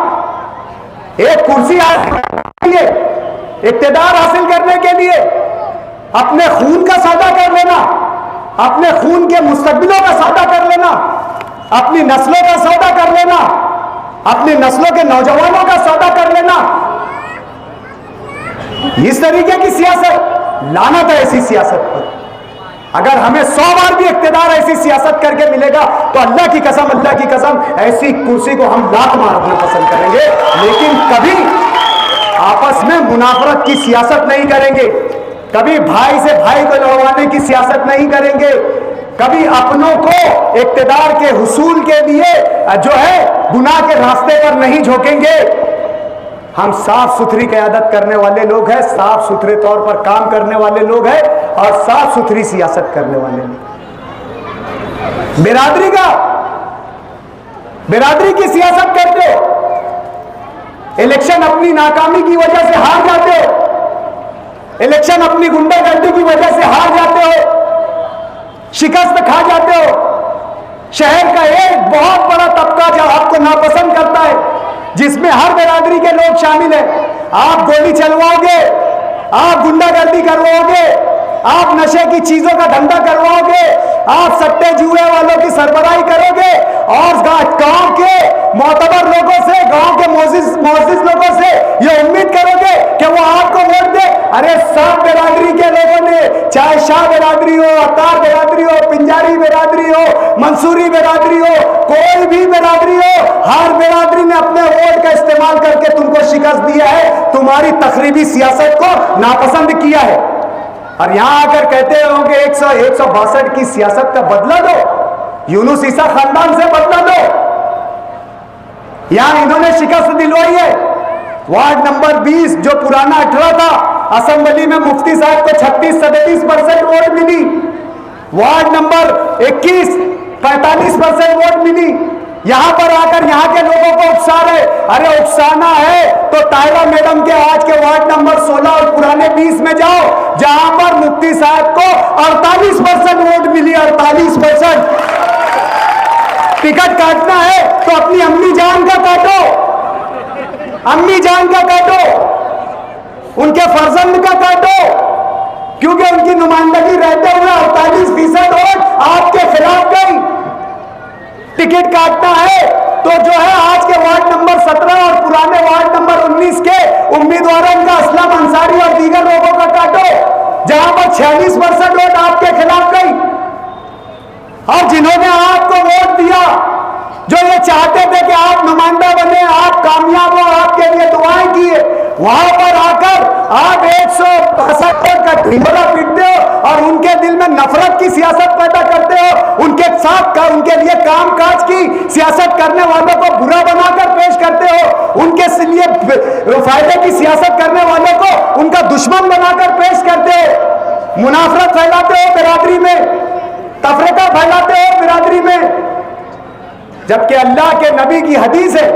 एक कुर्सी इक्तिदार हासिल करने के लिए अपने खून का सौदा कर लेना, अपने खून के मुस्तकबिलों का सौदा कर लेना, अपनी नस्लों का सौदा कर लेना, अपनी नस्लों के नौजवानों का सौदा कर लेना, इस तरीके की सियासत, लानत है ऐसी सियासत पर। अगर हमें 100 बार भी इक्तिदार ऐसी सियासत करके मिलेगा तो अल्लाह की कसम ऐसी कुर्सी को हम लात मारना पसंद करेंगे, लेकिन कभी आपस में मुनाफरत की सियासत नहीं करेंगे, कभी भाई से भाई को लड़वाने की सियासत नहीं करेंगे, कभी अपनों को इक्तिदार के हुसूल के लिए जो है गुनाह के रास्ते पर नहीं झोंकेंगे। हम साफ सुथरी क़यादत करने वाले लोग हैं, साफ सुथरे तौर पर काम करने वाले लोग हैं और साफ सुथरी सियासत करने वाले लोग। बिरादरी की सियासत करते हो, इलेक्शन अपनी नाकामी की वजह से हार जाते हो, इलेक्शन अपनी गुंडागर्दी की वजह से हार जाते हो, शिकस्त खा जाते हो। शहर का एक बहुत बड़ा तबका जो आपको नापसंद करता है, जिसमें हर बिरादरी के लोग शामिल हैं, आप गोली चलवाओगे, आप गुंडागर्दी करवाओगे, आप नशे की चीजों का धंधा करवाओगे, आप सट्टे जुए वालों की सरबराही करोगे और गांव के मोतबर लोगों से, गांव के मोअज़्ज़िज़ लोगों से ये उम्मीद करोगे कि वो आपको वोट दे। अरे सब बिरादरी के लोगों ने, चाहे शाह बिरादरी हो, अत्तार बिरादरी हो, पिंजारी बिरादरी हो, मंसूरी बिरादरी हो, कोई भी बिरादरी हो, हर बिरादरी ने अपने वोट का इस्तेमाल करके तुमको शिकस्त दिया है, तुम्हारी तखरीबी सियासत को नापसंद किया है। और यहां आकर कहते हो कि 162 की सियासत का बदला दो, यूनुस ईसा खानदान से बदला दो। यहां इन्होंने शिकस्त दिलवाई है। वार्ड नंबर 20 जो पुराना 18 था, असेंबली में मुफ्ती साहब को 36-37% वोट मिली। वार्ड नंबर 21 45% वोट मिली। यहां पर आकर यहां के लोगों को उकसा रहे। अरे उकसाना है तो ताहिरा मैडम के आज के वार्ड नंबर 16 और पुराने 20 में जाओ, जहां पर मुफ्ती साहब को 48% वोट मिली। 48%। टिकट काटना है तो अपनी अम्मी जान का काटो, अम्मी जान का काटो। उनके फर्जंद का काटो, क्योंकि उनकी नुमाइंदगी रहते हुए 48% वोट आपके खिलाफ गई। टिकट काटना है तो जो है आज के वार्ड नंबर 17 और पुराने वार्ड नंबर 19 के उम्मीदवारों का असलम अंसारी और दीगर लोगों का काटो, जहां पर 46% वोट आपके खिलाफ गई। और जिन्होंने आपको वोट दिया, जो ये चाहते थे कि आप नुमाइंदा बने, आप कामयाब हो, आपके लिए दुआएं किए, वहां पर आकर आप 165 का ढिंढोरा पीटते हो और उनके दिल में नफरत की सियासत पैदा करते हो, उनके साथ का उनके लिए काम काज की सियासत करने वालों को बुरा बनाकर पेश करते हो, उनके लिए फायदे की सियासत करने वालों को उनका दुश्मन बनाकर पेश करते हो, मुनाफरत फैलाते हो बिरादरी में, तफरीका फैलाते हो बिरादरी में। जबकि अल्लाह के नबी की हदीस है,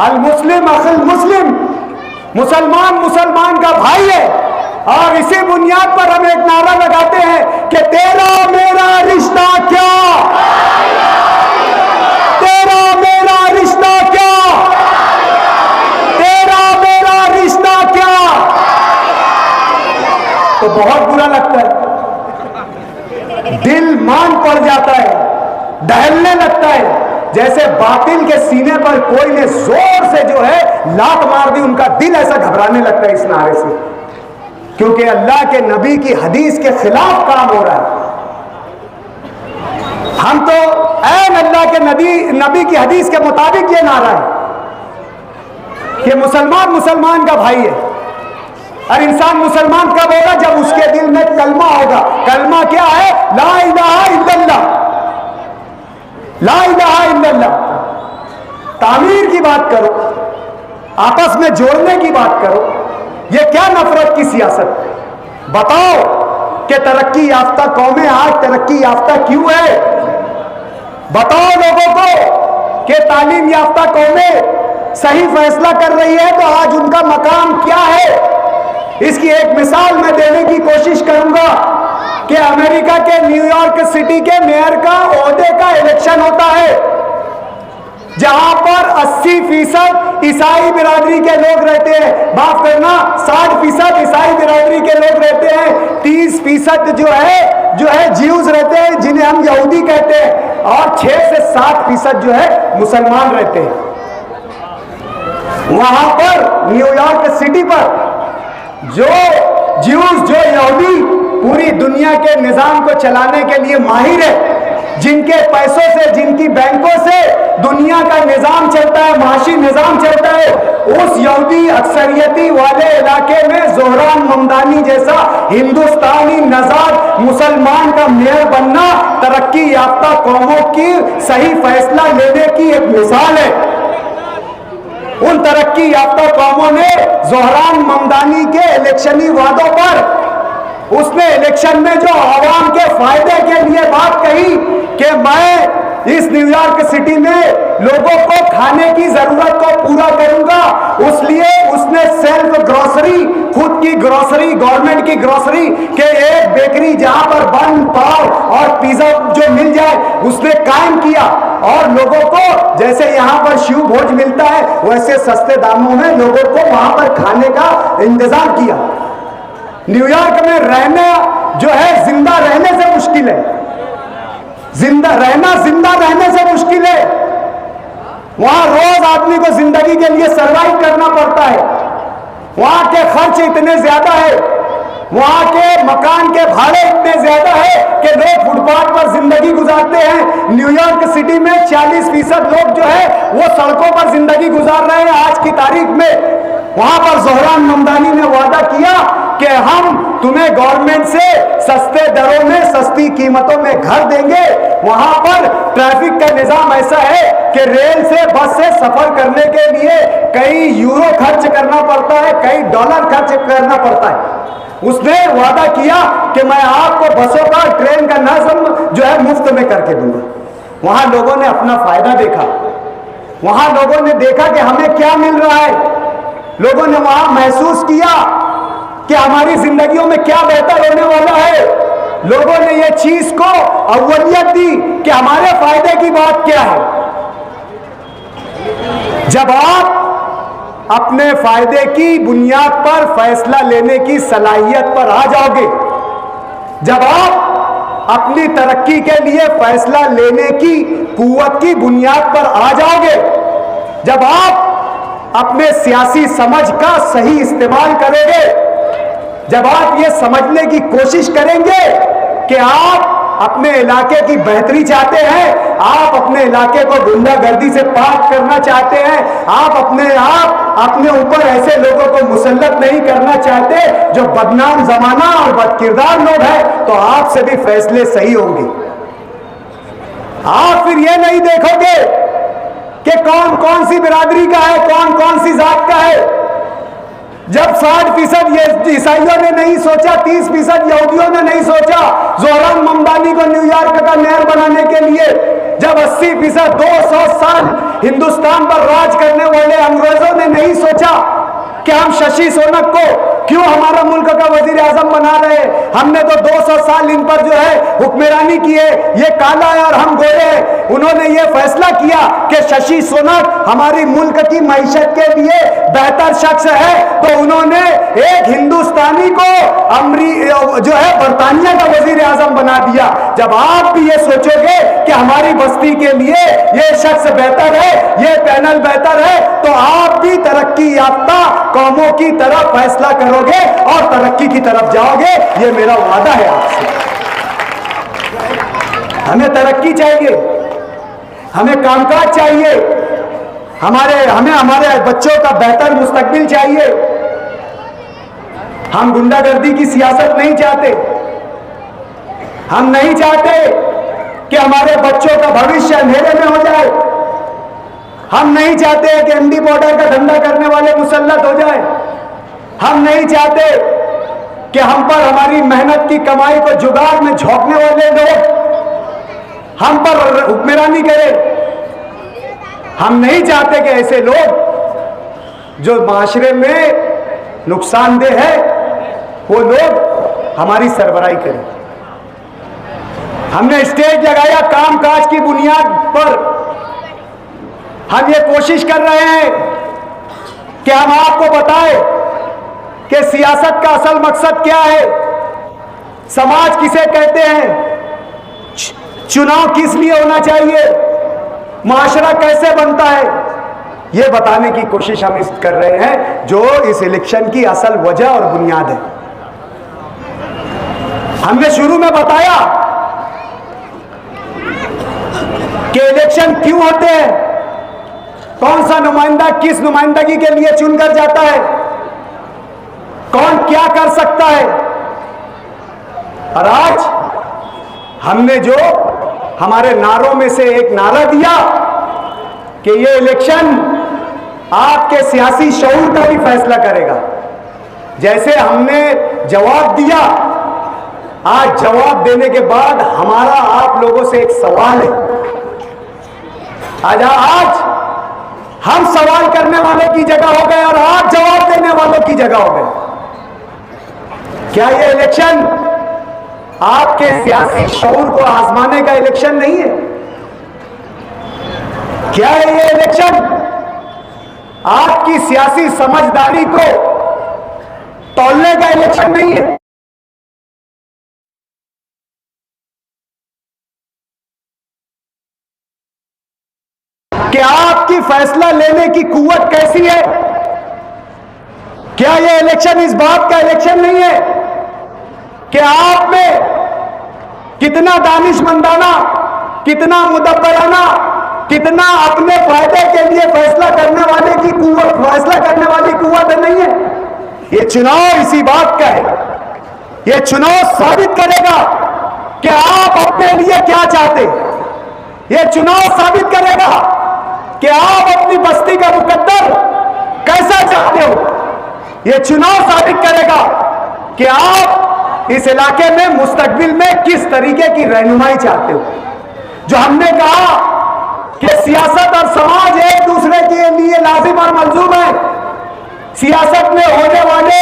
अल मुस्लिम अखिल मुस्लिम, मुसलमान मुसलमान का भाई है। और इसी बुनियाद पर हम एक नारा लगाते हैं कि तेरा मेरा रिश्ता क्या, तेरा मेरा रिश्ता क्या, तेरा मेरा रिश्ता क्या। तो बहुत बुरा लगता है, दिल मान पड़ जाता है, दहलने लगता है, जैसे बातिल के सीने पर कोई ने जोर से जो है लात मार दी, उनका दिल ऐसा घबराने लगता है इस नारे से, क्योंकि अल्लाह के नबी की हदीस के खिलाफ काम हो रहा है। हम तो ऐन अल्लाह के नबी की हदीस के मुताबिक ये नारा है कि मुसलमान मुसलमान का भाई है। और इंसान मुसलमान कब होगा? जब उसके दिल में कलमा होगा। कलमा क्या है? ला इलाहा इल्लल्लाह, ला इलाहा इल्लल्लाह। तामीर की बात करो, आपस में जोड़ने की बात करो, ये क्या नफरत की सियासत है? बताओ कि तरक्की याफ्ता कौमें आज तरक्की याफ्ता क्यों है? बताओ लोगों को कि तालीम याफ्ता कौमें सही फैसला कर रही है तो आज उनका मकाम क्या है? इसकी एक मिसाल मैं देने की कोशिश करूंगा कि अमेरिका के न्यूयॉर्क सिटी के मेयर का ओहदे का इलेक्शन होता है, जहां पर 80% ईसाई बिरादरी के लोग रहते हैं, माफ करना 60% ईसाई बिरादरी के लोग रहते हैं, 30% जो है ज्यूज रहते हैं जिन्हें हम यहूदी कहते हैं, और 6 से 7% जो है मुसलमान रहते हैं। वहां पर न्यूयॉर्क सिटी पर जो ज्यूज जो यहूदी पूरी दुनिया के निजाम को चलाने के लिए माहिर है, जिनके पैसों से जिनकी बैंकों से दुनिया का निजाम चलता है, माशी निजाम चलता है, उस यहूदी अक्सरियती वाले इलाके में जोहरान ममदानी जैसा हिंदुस्तानी नजाद मुसलमान का मेयर बनना तरक्की याफ्ता कौमों की सही फैसला लेने की एक मिसाल है। उन तरक्की याफ्ता कौमों ने जोहरान ममदानी के इलेक्शनी वादों पर, उसने इलेक्शन में जो आवाम के फायदे के लिए बात कही कि मैं इस न्यूयॉर्क सिटी में लोगों को खाने की जरूरत को पूरा करूंगा, उसलिए उसने सेल्फ ग्रोसरी, खुद की ग्रोसरी, गवर्नमेंट की ग्रोसरी के एक बेकरी जहां पर बन पाव और पिज्जा जो मिल जाए उसने कायम किया, और लोगों को जैसे यहाँ पर शिव भोज मिलता है वैसे सस्ते दामों में लोगों को वहां पर खाने का इंतजाम किया। न्यूयॉर्क में रहना जो है जिंदा रहने से मुश्किल है, जिंदा रहने से मुश्किल है। वहां रोज आदमी को जिंदगी के लिए सरवाइव करना पड़ता है, वहां के खर्च इतने ज्यादा है, वहां के मकान के भाड़े इतने ज्यादा है कि लोग फुटपाथ पर जिंदगी गुजारते हैं। न्यूयॉर्क सिटी में 40% लोग जो है वो सड़कों पर जिंदगी गुजार रहे हैं आज की तारीख में। वहां पर जोहरान ममदानी ने वादा किया कि हम तुम्हें गवर्नमेंट से सस्ते दरों में, सस्ती कीमतों में घर देंगे। वहां पर ट्रैफिक का निजाम ऐसा है कि रेल से बस से सफर करने के लिए कई यूरो खर्च करना पड़ता है, कई डॉलर खर्च करना पड़ता है। उसने वादा किया कि मैं आपको बसों का, ट्रेन का नज़्म जो है मुफ्त में करके दूंगा। वहां लोगों ने अपना फायदा देखा, वहां लोगों ने देखा कि हमें क्या मिल रहा है, लोगों ने वहां महसूस किया कि हमारी जिंदगियों में क्या बेहतर होने वाला है। लोगों ने यह चीज को अव्वलियत दी कि हमारे फायदे की बात क्या है। जब आप अपने फायदे की बुनियाद पर फैसला लेने की सलाहियत पर आ जाओगे। जब आप अपनी तरक्की के लिए फैसला लेने की कुव्वत की बुनियाद पर आ जाओगे, जब आप अपने सियासी समझ का सही इस्तेमाल करोगे, जब आप ये समझने की कोशिश करेंगे कि आप अपने इलाके की बेहतरी चाहते हैं, आप अपने इलाके को गुंडागर्दी से पाक करना चाहते हैं, आप अपने ऊपर ऐसे लोगों को मुसल्लत नहीं करना चाहते जो बदनाम जमाना और बदकिरदार लोग हैं, तो आपसे भी फैसले सही होंगे। आप फिर ये नहीं देखोगे कि कौन कौन सी बिरादरी का है, कौन कौन सी जात का है। जब 60% ईसाइयों ने नहीं सोचा, 30% यहूदियों ने नहीं सोचा जोहरान ममदानी को न्यूयॉर्क का मेयर बनाने के लिए, जब 80% 200 साल हिंदुस्तान पर राज करने वाले अंग्रेजों ने नहीं सोचा कि हम शशि सोनक को क्यों हमारा मुल्क का वजीर आजम बना रहे हैं, हमने तो 200 साल इन पर जो है हुक्मरानी की है, ये काला है और हम गोरे हैं। उन्होंने ये फैसला किया कि शशि सोनक हमारी मुल्क की मईशत के लिए बेहतर शख्स है, तो उन्होंने एक हिंदुस्तानी को जो है बरतानिया का वजीर आजम बना दिया। जब आप भी ये सोचोगे कि हमारी बस्ती के लिए ये शख्स बेहतर है, ये पैनल बेहतर है, तो आप भी तरक्की याफ्ता कौमों की तरफ फैसला करोगे और तरक्की की तरफ जाओगे। ये मेरा वादा है आपसे। हमें तरक्की चाहिए, हमें कामकाज चाहिए, हमें हमारे बच्चों का बेहतर मुस्तकबिल चाहिए। हम गुंडागर्दी की सियासत नहीं चाहते। हम नहीं चाहते कि हमारे बच्चों का भविष्य अंधेरे में हो जाए। हम नहीं चाहते कि एमडी बॉर्डर का धंधा करने वाले मुसल्लत हो जाए। हम नहीं चाहते कि हम पर हमारी मेहनत की कमाई को जुगाड़ में झोंकने वाले लोग हम पर हुक्मरानी करें। हम नहीं चाहते कि ऐसे लोग जो माशरे में नुकसानदेह है वो लोग हमारी सरबराही करें। हमने स्टेज लगाया कामकाज की बुनियाद पर। हम ये कोशिश कर रहे हैं कि हम आपको बताएं कि सियासत का असल मकसद क्या है, समाज किसे कहते हैं, चुनाव किस लिए होना चाहिए, मुआशरा कैसे बनता है, ये बताने की कोशिश हम कर रहे हैं, जो इस इलेक्शन की असल वजह और बुनियाद है। हमने शुरू में बताया कि इलेक्शन क्यों होते हैं, कौन सा नुमाइंदा किस नुमाइंदगी के लिए चुनकर जाता है, कौन क्या कर सकता है। और आज हमने जो हमारे नारों में से एक नारा दिया कि ये इलेक्शन आपके सियासी शऊर का भी फैसला करेगा। जैसे हमने जवाब दिया, आज जवाब देने के बाद हमारा आप लोगों से एक सवाल है। आज हम सवाल करने वालों की जगह हो गए और आप जवाब देने वालों की जगह हो गए। क्या ये इलेक्शन आपके सियासी शऊर को आजमाने का इलेक्शन नहीं है? क्या ये इलेक्शन आपकी सियासी समझदारी को तौलने का इलेक्शन नहीं है? कि आपकी फैसला लेने की कुव्वत कैसी है? क्या यह इलेक्शन इस बात का इलेक्शन नहीं है कि आप में कितना दानिशमंदाना, कितना मुदब्बराना, कितना अपने फायदे के लिए फैसला करने वाले की कुव्वत, फैसला करने वाली कुव्वत नहीं है? यह चुनाव इसी बात का है। यह चुनाव साबित करेगा कि आप अपने लिए क्या चाहते। यह चुनाव साबित करेगा कि आप अपनी बस्ती का मुकद्दर कैसा चाहते हो। यह चुनाव साबित करेगा कि आप इस इलाके में मुस्तकबिल में किस तरीके की रहनुमाई चाहते हो। जो हमने कहा कि सियासत और समाज एक दूसरे के लिए लाजिम और मलजूम है। सियासत में होने वाले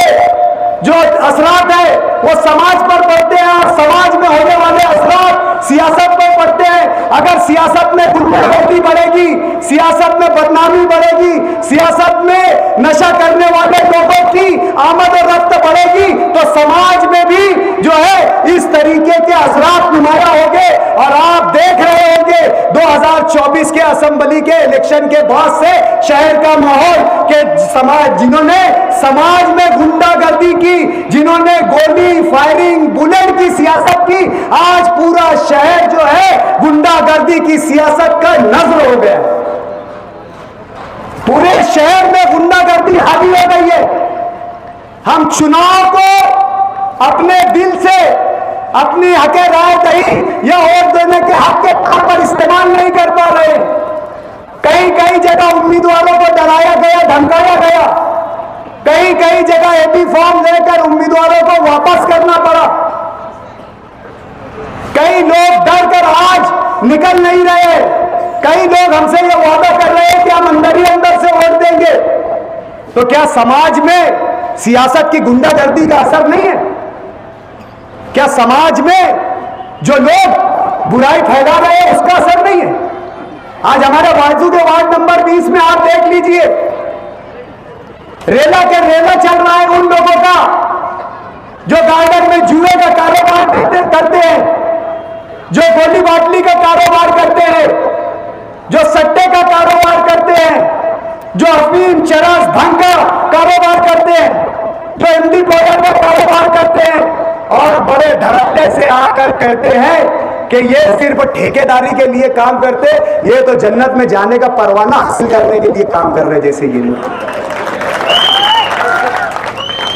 जो असरात है वो समाज पर पड़ते हैं और समाज में होने वाले असरात सियासत में पढ़ते हैं। अगर सियासत में गुंडागर्दी बढ़ेगी, सियासत में बदनामी बढ़ेगी, सियासत में नशा करने वाले लोगों की आमद और रफ्त बढ़ेगी, तो समाज में भी जो है इस तरीके के असरात नुमाया होंगे। और आप देख रहे होंगे 2024 के असेंबली के इलेक्शन के बाद से शहर का माहौल के समाज, जिन्होंने समाज में गुंडागर्दी की, जिन्होंने गोली फायरिंग बुलेट की सियासत की, आज पूरा शहर जो है गुंडागर्दी की सियासत का नजर हो गया। पूरे शहर में गुंडागर्दी हावी हो गई है। हम चुनाव को अपने दिल से अपनी हके राय दही या वोट देने के हक के तौर पर इस्तेमाल नहीं कर पा रहे। कई कई जगह उम्मीदवारों को डराया गया, धमकाया गया। कई कई जगह एपी फॉर्म लेकर उम्मीदवारों को वापस करना पड़ा। कई लोग डर कर आज निकल नहीं रहे। कई लोग हमसे ये वादा कर रहे हैं कि हम अंदर ही अंदर से वोट देंगे। तो क्या समाज में सियासत की गुंडागर्दी का असर नहीं है? क्या समाज में जो लोग बुराई फैला रहे हैं उसका असर नहीं है? आज हमारे बाजू के वार्ड नंबर 20 में आप देख लीजिए, रेला के रेला चल रहा है उन लोगों का जो गार्डन में जुए का कारोबार करते हैं, जो गोली बाटली का कारोबार करते हैं, जो सट्टे का कारोबार करते हैं, जो अफीम चरस भंग का कारोबार करते हैं, जो हिंदी पाउडर का कारोबार करते हैं, और बड़े धड़ल्ले से आकर कहते हैं कि ये सिर्फ ठेकेदारी के लिए काम करते, ये तो जन्नत में जाने का परवाना हासिल करने के लिए काम कर रहे जैसे ये लोग।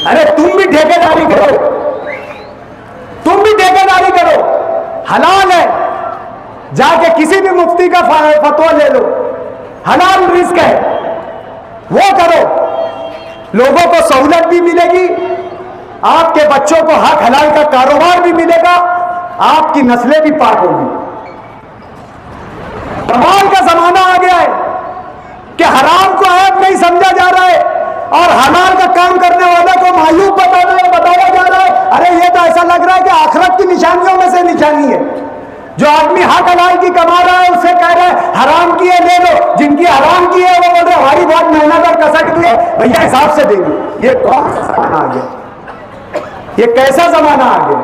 अरे तुम भी ठेकेदारी करो, तुम भी ठेकेदारी करो, हलाल है। जाके किसी भी मुफ्ती का फतवा ले लो, हलाल रिस्क है, वो करो। लोगों को सहूलत भी मिलेगी, आपके बच्चों को हक हलाल का कारोबार भी मिलेगा, आपकी नस्लें भी पाक होगी। कमाल का जमाना आ गया है कि हराम को ऐब नहीं समझा जा रहा है और हलाल का काम करने वाले को मायूब बताया जा रहा है। अरे ये तो ऐसा लग रहा है कि आखिरत की निशानियों में से निशानी है। जो आदमी हक हलाल की कमा रहा है उसे कह रहा है हराम की है ले लो, जिनकी हराम की है वो बोल रहे हमारी बहुत मेहनत और कसक की है, भैया हिसाब से देंगे। ये कौन सा जमाना आ गया? ये कैसा जमाना आ गया?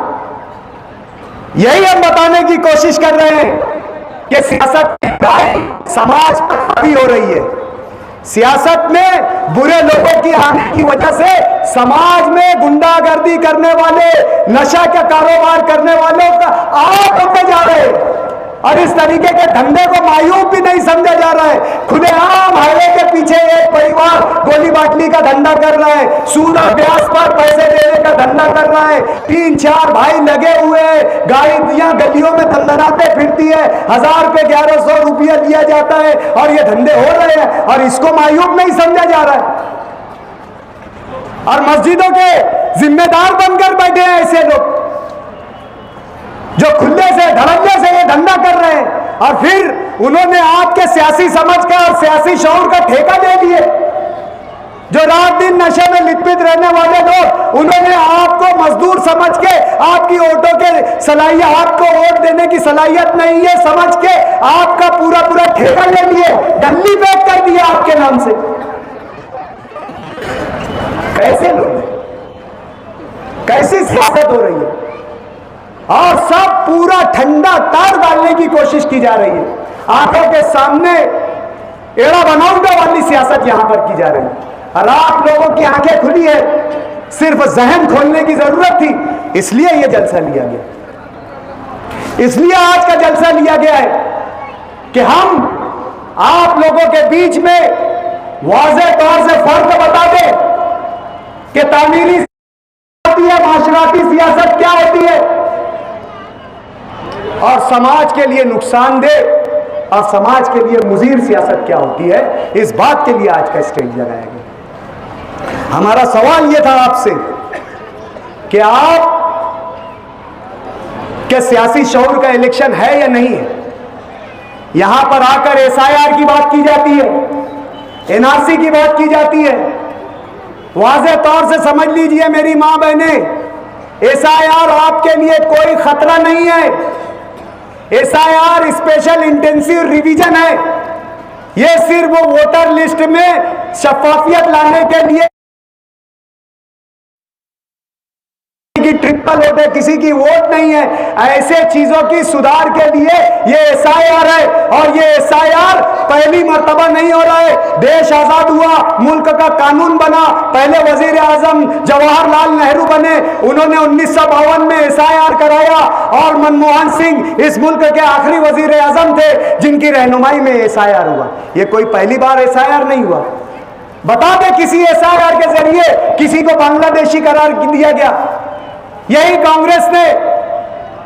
यही हम बताने की कोशिश कर रहे हैं कि सियासत समाज पर हावी हो रही है। सियासत में बुरे लोगों की आने की वजह से समाज में गुंडागर्दी करने वाले, नशा का कारोबार करने वालों का आप होते जा रहे हैं और इस तरीके के धंधे को मायूब भी नहीं समझा जा रहा है। खुलेआम हाईवे के पीछे एक परिवार गोली बाटली का धंधा कर रहा है, सूद और ब्याज पर पैसे देने का धंधा कर रहा है, 3-4 भाई लगे हुए हैं, गाड़ियां गलियों में दंदनाते फिरती है, 1000 रुपये 1100 रुपया दिया जाता है और ये धंधे हो रहे हैं और इसको मायूब नहीं समझा जा रहा है। और मस्जिदों के जिम्मेदार बनकर बैठे हैं ऐसे लोग जो खुले से धड़ल्ले से ये धंधा कर रहे हैं और फिर उन्होंने आपके सियासी समझ का और सियासी शऊर का ठेका दे दिए। जो रात दिन नशे में लिप्त रहने वाले लोग, उन्होंने आपको मजदूर समझ के आपकी वोटों के सलाहियत, आपको वोट देने की सलाहियत नहीं है समझ के आपका पूरा पूरा ठेका ले लिए, डल्ली पैक कर दिया आपके नाम से। कैसे लोग, कैसी सियासत हो रही है और सब पूरा ठंडा तार डालने की कोशिश की जा रही है। आंखों के सामने एड़ा बनाऊंगा वाली सियासत यहां पर की जा रही है और आप लोगों की आंखें खुली है, सिर्फ जहन खोलने की जरूरत थी, इसलिए यह जलसा लिया गया। इसलिए आज का जलसा लिया गया है कि हम आप लोगों के बीच में वाज़ेह तौर से फर्क बता दें कि तामीरी होती है, माशराती सियासत क्या होती है और समाज के लिए नुकसानदेह और समाज के लिए मुजीर सियासत क्या होती है। इस बात के लिए आज का स्टेज लगाया गया। हमारा सवाल यह था आपसे कि आप क्या सियासी शऊर का इलेक्शन है या नहीं है। यहां पर आकर एसआईआर की बात की जाती है, एनआरसी की बात की जाती है। वाज़ेह तौर से समझ लीजिए मेरी मां बहने, एसआईआर आपके लिए कोई खतरा नहीं है। SIR स्पेशल इंटेंसिव रिवीजन है। ये सिर्फ वो वोटर लिस्ट में शफाफियत लाने के लिए की ट्रिपल वोट है, किसी की वोट नहीं है, ऐसे चीजों की सुधार के लिए ये SIR है। और ये SIR पहली मर्तबा नहीं हो रहा है। देश आजाद हुआ, मुल्क का कानून बना, पहले वजीर आजम जवाहरलाल नेहरू बने, उन्होंने 1952 में SIR कराया और मनमोहन सिंह इस मुल्क के आखिरी वजीर आजम थे जिनकी रहनुमाई में SIR हुआ। ये कोई पहली बार SIR नहीं हुआ। बता दे किसी SIR के जरिए किसी को बांग्लादेशी करार दिया गया। यही कांग्रेस ने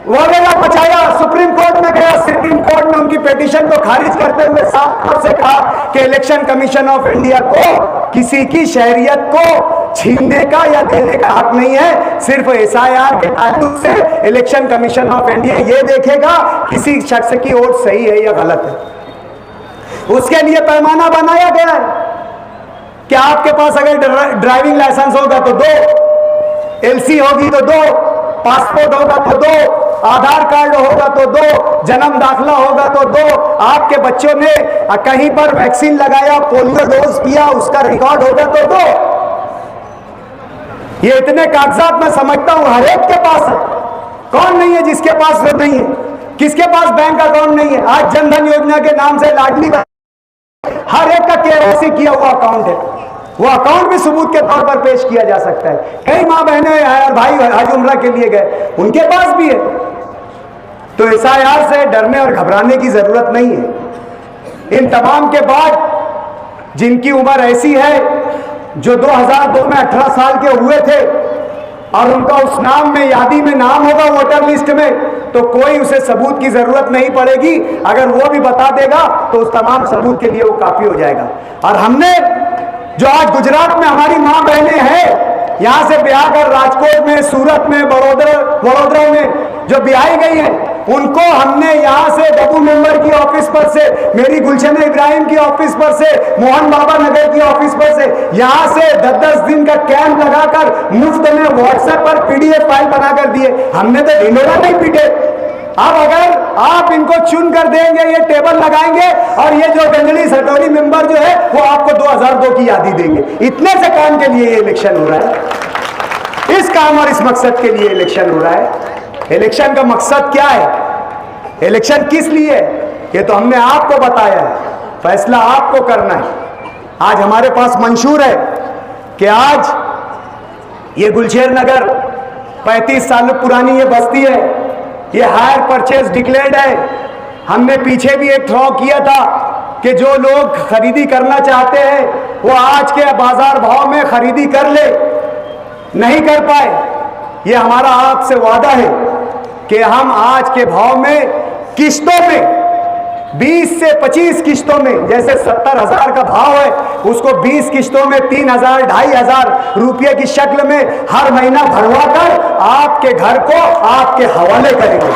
वगैरह बचाया, सुप्रीम कोर्ट में गया, सुप्रीम कोर्ट ने उनकी पिटीशन को खारिज करते हुए साफ तौर से कहा कि इलेक्शन कमीशन ऑफ इंडिया को किसी की शहरियत को छीनने का या देने का हक नहीं है। सिर्फ SIR के ताल्लुक से इलेक्शन कमीशन ऑफ इंडिया ये देखेगा किसी शख्स की वोट सही है या गलत है। उसके लिए पैमाना बनाया गया है कि आपके पास अगर ड्राइविंग लाइसेंस होगा तो 2, LC होगी तो 2, पासपोर्ट होगा तो 2, आधार कार्ड होगा तो 2, जन्म दाखिला होगा तो 2, आपके बच्चों ने कहीं पर वैक्सीन लगाया, पोलियो डोज किया, उसका रिकॉर्ड होगा तो 2। ये इतने कागजात मैं समझता हूं हर एक के पास है। कौन नहीं है जिसके पास वो नहीं है? किसके पास बैंक अकाउंट नहीं है? आज जनधन योजना के नाम से लाडली हर एक का KYC किया हुआ अकाउंट है। वो अकाउंट भी सबूत के तौर पर पेश किया जा सकता है। कई माँ बहनें और भाई हज उम्रा के लिए गए, उनके पास भी है। तो SIR से डरने और घबराने की जरूरत नहीं है। इन तमाम के बाद जिनकी उम्र ऐसी है जो 2002 में 18 साल के हुए थे और उनका उस नाम में यादी में नाम होगा वोटर लिस्ट में, तो कोई उसे सबूत की जरूरत नहीं पड़ेगी। अगर वो भी बता देगा तो उस तमाम सबूत के लिए वो काफी हो जाएगा। और हमने जो आज गुजरात में हमारी माँ बहनें हैं, यहां से ब्याह कर राजकोट में, सूरत में, वडोदरा में जो ब्याही गई हैं, उनको हमने यहां से गबू मेंबर की ऑफिस पर से, मेरी गुलशन इब्राहिम की ऑफिस पर से, मोहन बाबा नगर की ऑफिस पर से, यहां से 10-10 दिन का कैंप लगाकर मुफ्त में व्हाट्सएप पर PDF फाइल बनाकर दिए। हमने तो ढिंडोरा नहीं पीटे। अब अगर आप इनको चुन कर देंगे, ये टेबल लगाएंगे और ये जो गंजली सटोरी मेंबर जो है वो आपको 2002 की यादी देंगे। इतने से काम के लिए ये इलेक्शन हो रहा है। इस काम और इस मकसद के लिए इलेक्शन हो रहा है। इलेक्शन का मकसद क्या है? इलेक्शन किस लिए? ये तो हमने आपको बताया है, फैसला आपको करना है। आज हमारे पास मंशूर है कि आज ये गुलशेर नगर 35 साल पुरानी ये बस्ती है, ये हायर परचेज डिक्लेयर्ड है। हमने पीछे भी एक ड्रॉ किया था कि जो लोग खरीदी करना चाहते हैं वो आज के बाजार भाव में खरीदी कर ले, नहीं कर पाए। ये हमारा आपसे वादा है कि हम आज के भाव में किस्तों में 20 से 25 किस्तों में, जैसे 70,000 का भाव है उसको 20 किस्तों में 3,000 2,500 रुपये की शक्ल में हर महीना भरवा कर आपके घर को आपके हवाले करेंगे।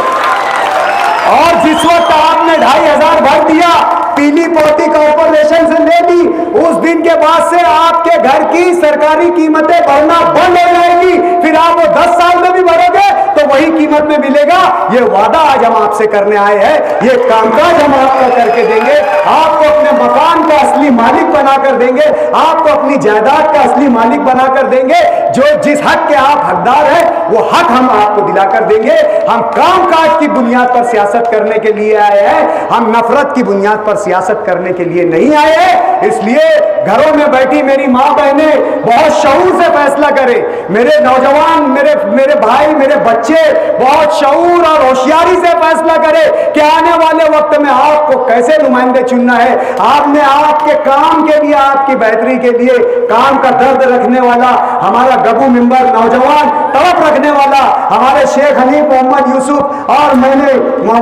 और जिस वक्त आपने 2,500 भर दिया, पीली पोती कॉर्पोरेशन से ले ली, उस दिन के बाद से आपके घर की सरकारी कीमतें बढ़ना बंद हो जाएगी। फिर आप वो 10 साल में भी भरोगे तो वही कीमत में मिलेगा। ये वादा आज हम आपसे करने आए हैं, ये कामकाज हम आपका करके देंगे। आपको अपने मकान का असली मालिक बनाकर देंगे, आपको अपनी जायदाद का असली मालिक बनाकर देंगे। जो जिस हक के आप हकदार हैं वो हक हम आपको दिलाकर देंगे। हम कामकाज की बुनियाद पर सियासत करने के लिए आए हैं, हम नफरत की बुनियाद पर सियासत करने के लिए नहीं आए हैं। इसलिए घरों में बैठी मेरी माँ बहनें बहुत शऊर से फैसला करें। मेरे नौजवान, मेरे भाई, मेरे बच्चे बहुत शऊर और होशियारी से फैसला करें कि आने वाले वक्त में आपको कैसे नुमाइंदे चुनना है। आपने आपके काम के लिए, आपकी बेहतरी के लिए काम का दर्द रखने वाला हमारा गबू मेंबर नौजवान, तड़प रखने वाला हमारे शेख हनीफ मोहम्मद यूसुफ और मैंने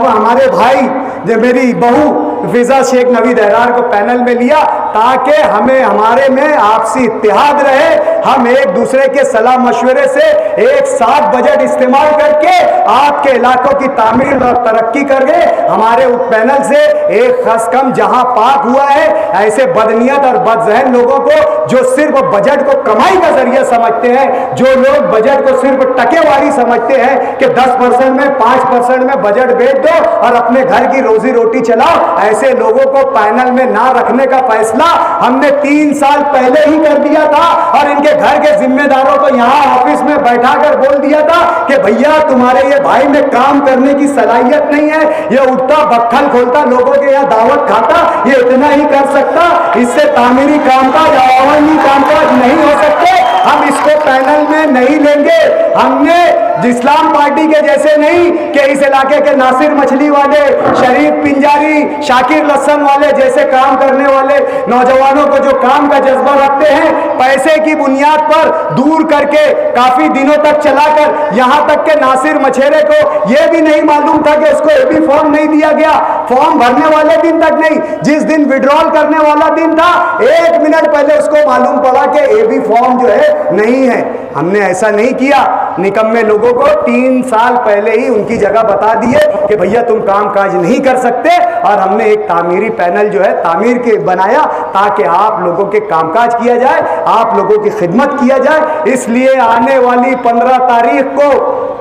हमारे भाई, जो मेरी बहू फिजा शेख नवीद अहरार को पैनल में लिया ताकि हमें हमारे में आपसी इत्तेहाद रहे, हम एक दूसरे के सलाह मशवरे से एक साथ बजट इस्तेमाल करके आपके इलाकों की तामीर और तरक्की कर गए। हमारे उस पैनल से एक खस कम जहां पाक हुआ है ऐसे बदनीयत और बदजहन लोगों को जो सिर्फ बजट को कमाई का जरिया समझते हैं, जो लोग बजट को सिर्फ टकेवारी समझते हैं कि 10% में 5% में बजट बेच दो और अपने घर की रोजी रोटी चलाओ, ऐसे लोगों को पैनल में ना रखने का फैसला हमने 3 साल पहले ही कर दिया था और इनके घर के जिम्मेदारों को यहां ऑफिस में बैठाकर बोल दिया था कि भैया तुम्हारे ये भाई में काम करने की सलाहियत नहीं है, ये उठता बक्खल खोलता लोगों के यहाँ दावत खाता, ये इतना ही कर सकता, इससे तामीरी कामकाज अवामी कामकाज नहीं हो सकते, हम इसको पैनल में नहीं लेंगे। हमने इस्लाम पार्टी के जैसे नहीं कि इस इलाके के नासिर मछली वाले, शरीफ पिंजारी, शाकिर लस्सन वाले जैसे काम करने वाले नौजवानों को जो काम का जज्बा रखते हैं पैसे की बुनियाद पर दूर करके काफी दिनों तक चलाकर यहां तक के नासिर मछेरे को यह भी नहीं मालूम था कि उसको एबी फॉर्म नहीं दिया गया, फॉर्म भरने वाले दिन तक नहीं, जिस दिन विड्रॉल करने वाला दिन था 1 मिनट पहले उसको मालूम पड़ा कि एबी फॉर्म जो है नहीं है। हमने ऐसा नहीं किया, निकम्मे लोगों को 3 साल पहले ही उनकी जगह बता दिए कि भैया तुम काम काज नहीं कर सकते और हमने एक तामीरी पैनल जो है तामीर के बनाया ताकि आप लोगों के कामकाज किया जाए, आप लोगों की खिदमत किया जाए। इसलिए आने वाली 15 तारीख को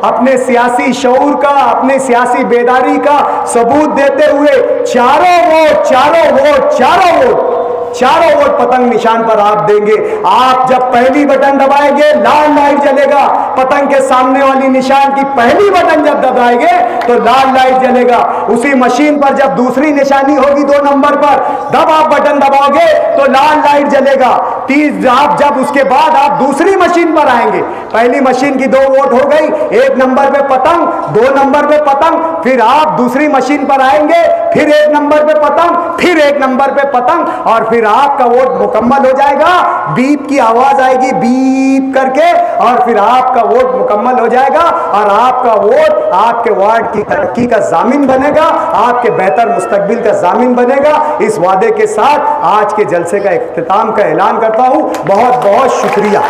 अपने सियासी शऊर का, अपने सियासी बेदारी का सबूत देते हुए चारों वोट पतंग निशान पर आप देंगे। आप जब पहली बटन दबाएंगे लाल लाइट जलेगा, पतंग के सामने वाली निशान की पहली बटन जब दबाएंगे तो लाल लाइट जलेगा। उसी मशीन पर जब दूसरी निशानी होगी 2 नंबर पर, तब आप बटन दबाओगे तो लाल लाइट जलेगा। आप जब उसके बाद आप दूसरी मशीन पर आएंगे, पहली मशीन की 2 वोट हो गई, 1 नंबर पे पतंग, 2 नंबर पे पतंग, फिर आप दूसरी मशीन पर आएंगे, फिर 1 नंबर पे पतंग, फिर 1 नंबर पे पतंग, और फिर आपका वोट मुकम्मल हो जाएगा। बीप की आवाज आएगी बीप करके और फिर आपका वोट मुकम्मल हो जाएगा और आपका वोट आपके वार्ड की तरक्की का जामिन बनेगा, आपके बेहतर मुस्तकबिल का जामिन बनेगा। इस वादे के साथ आज के जलसे का इख्तिताम का ऐलान करता हूं। बहुत बहुत शुक्रिया।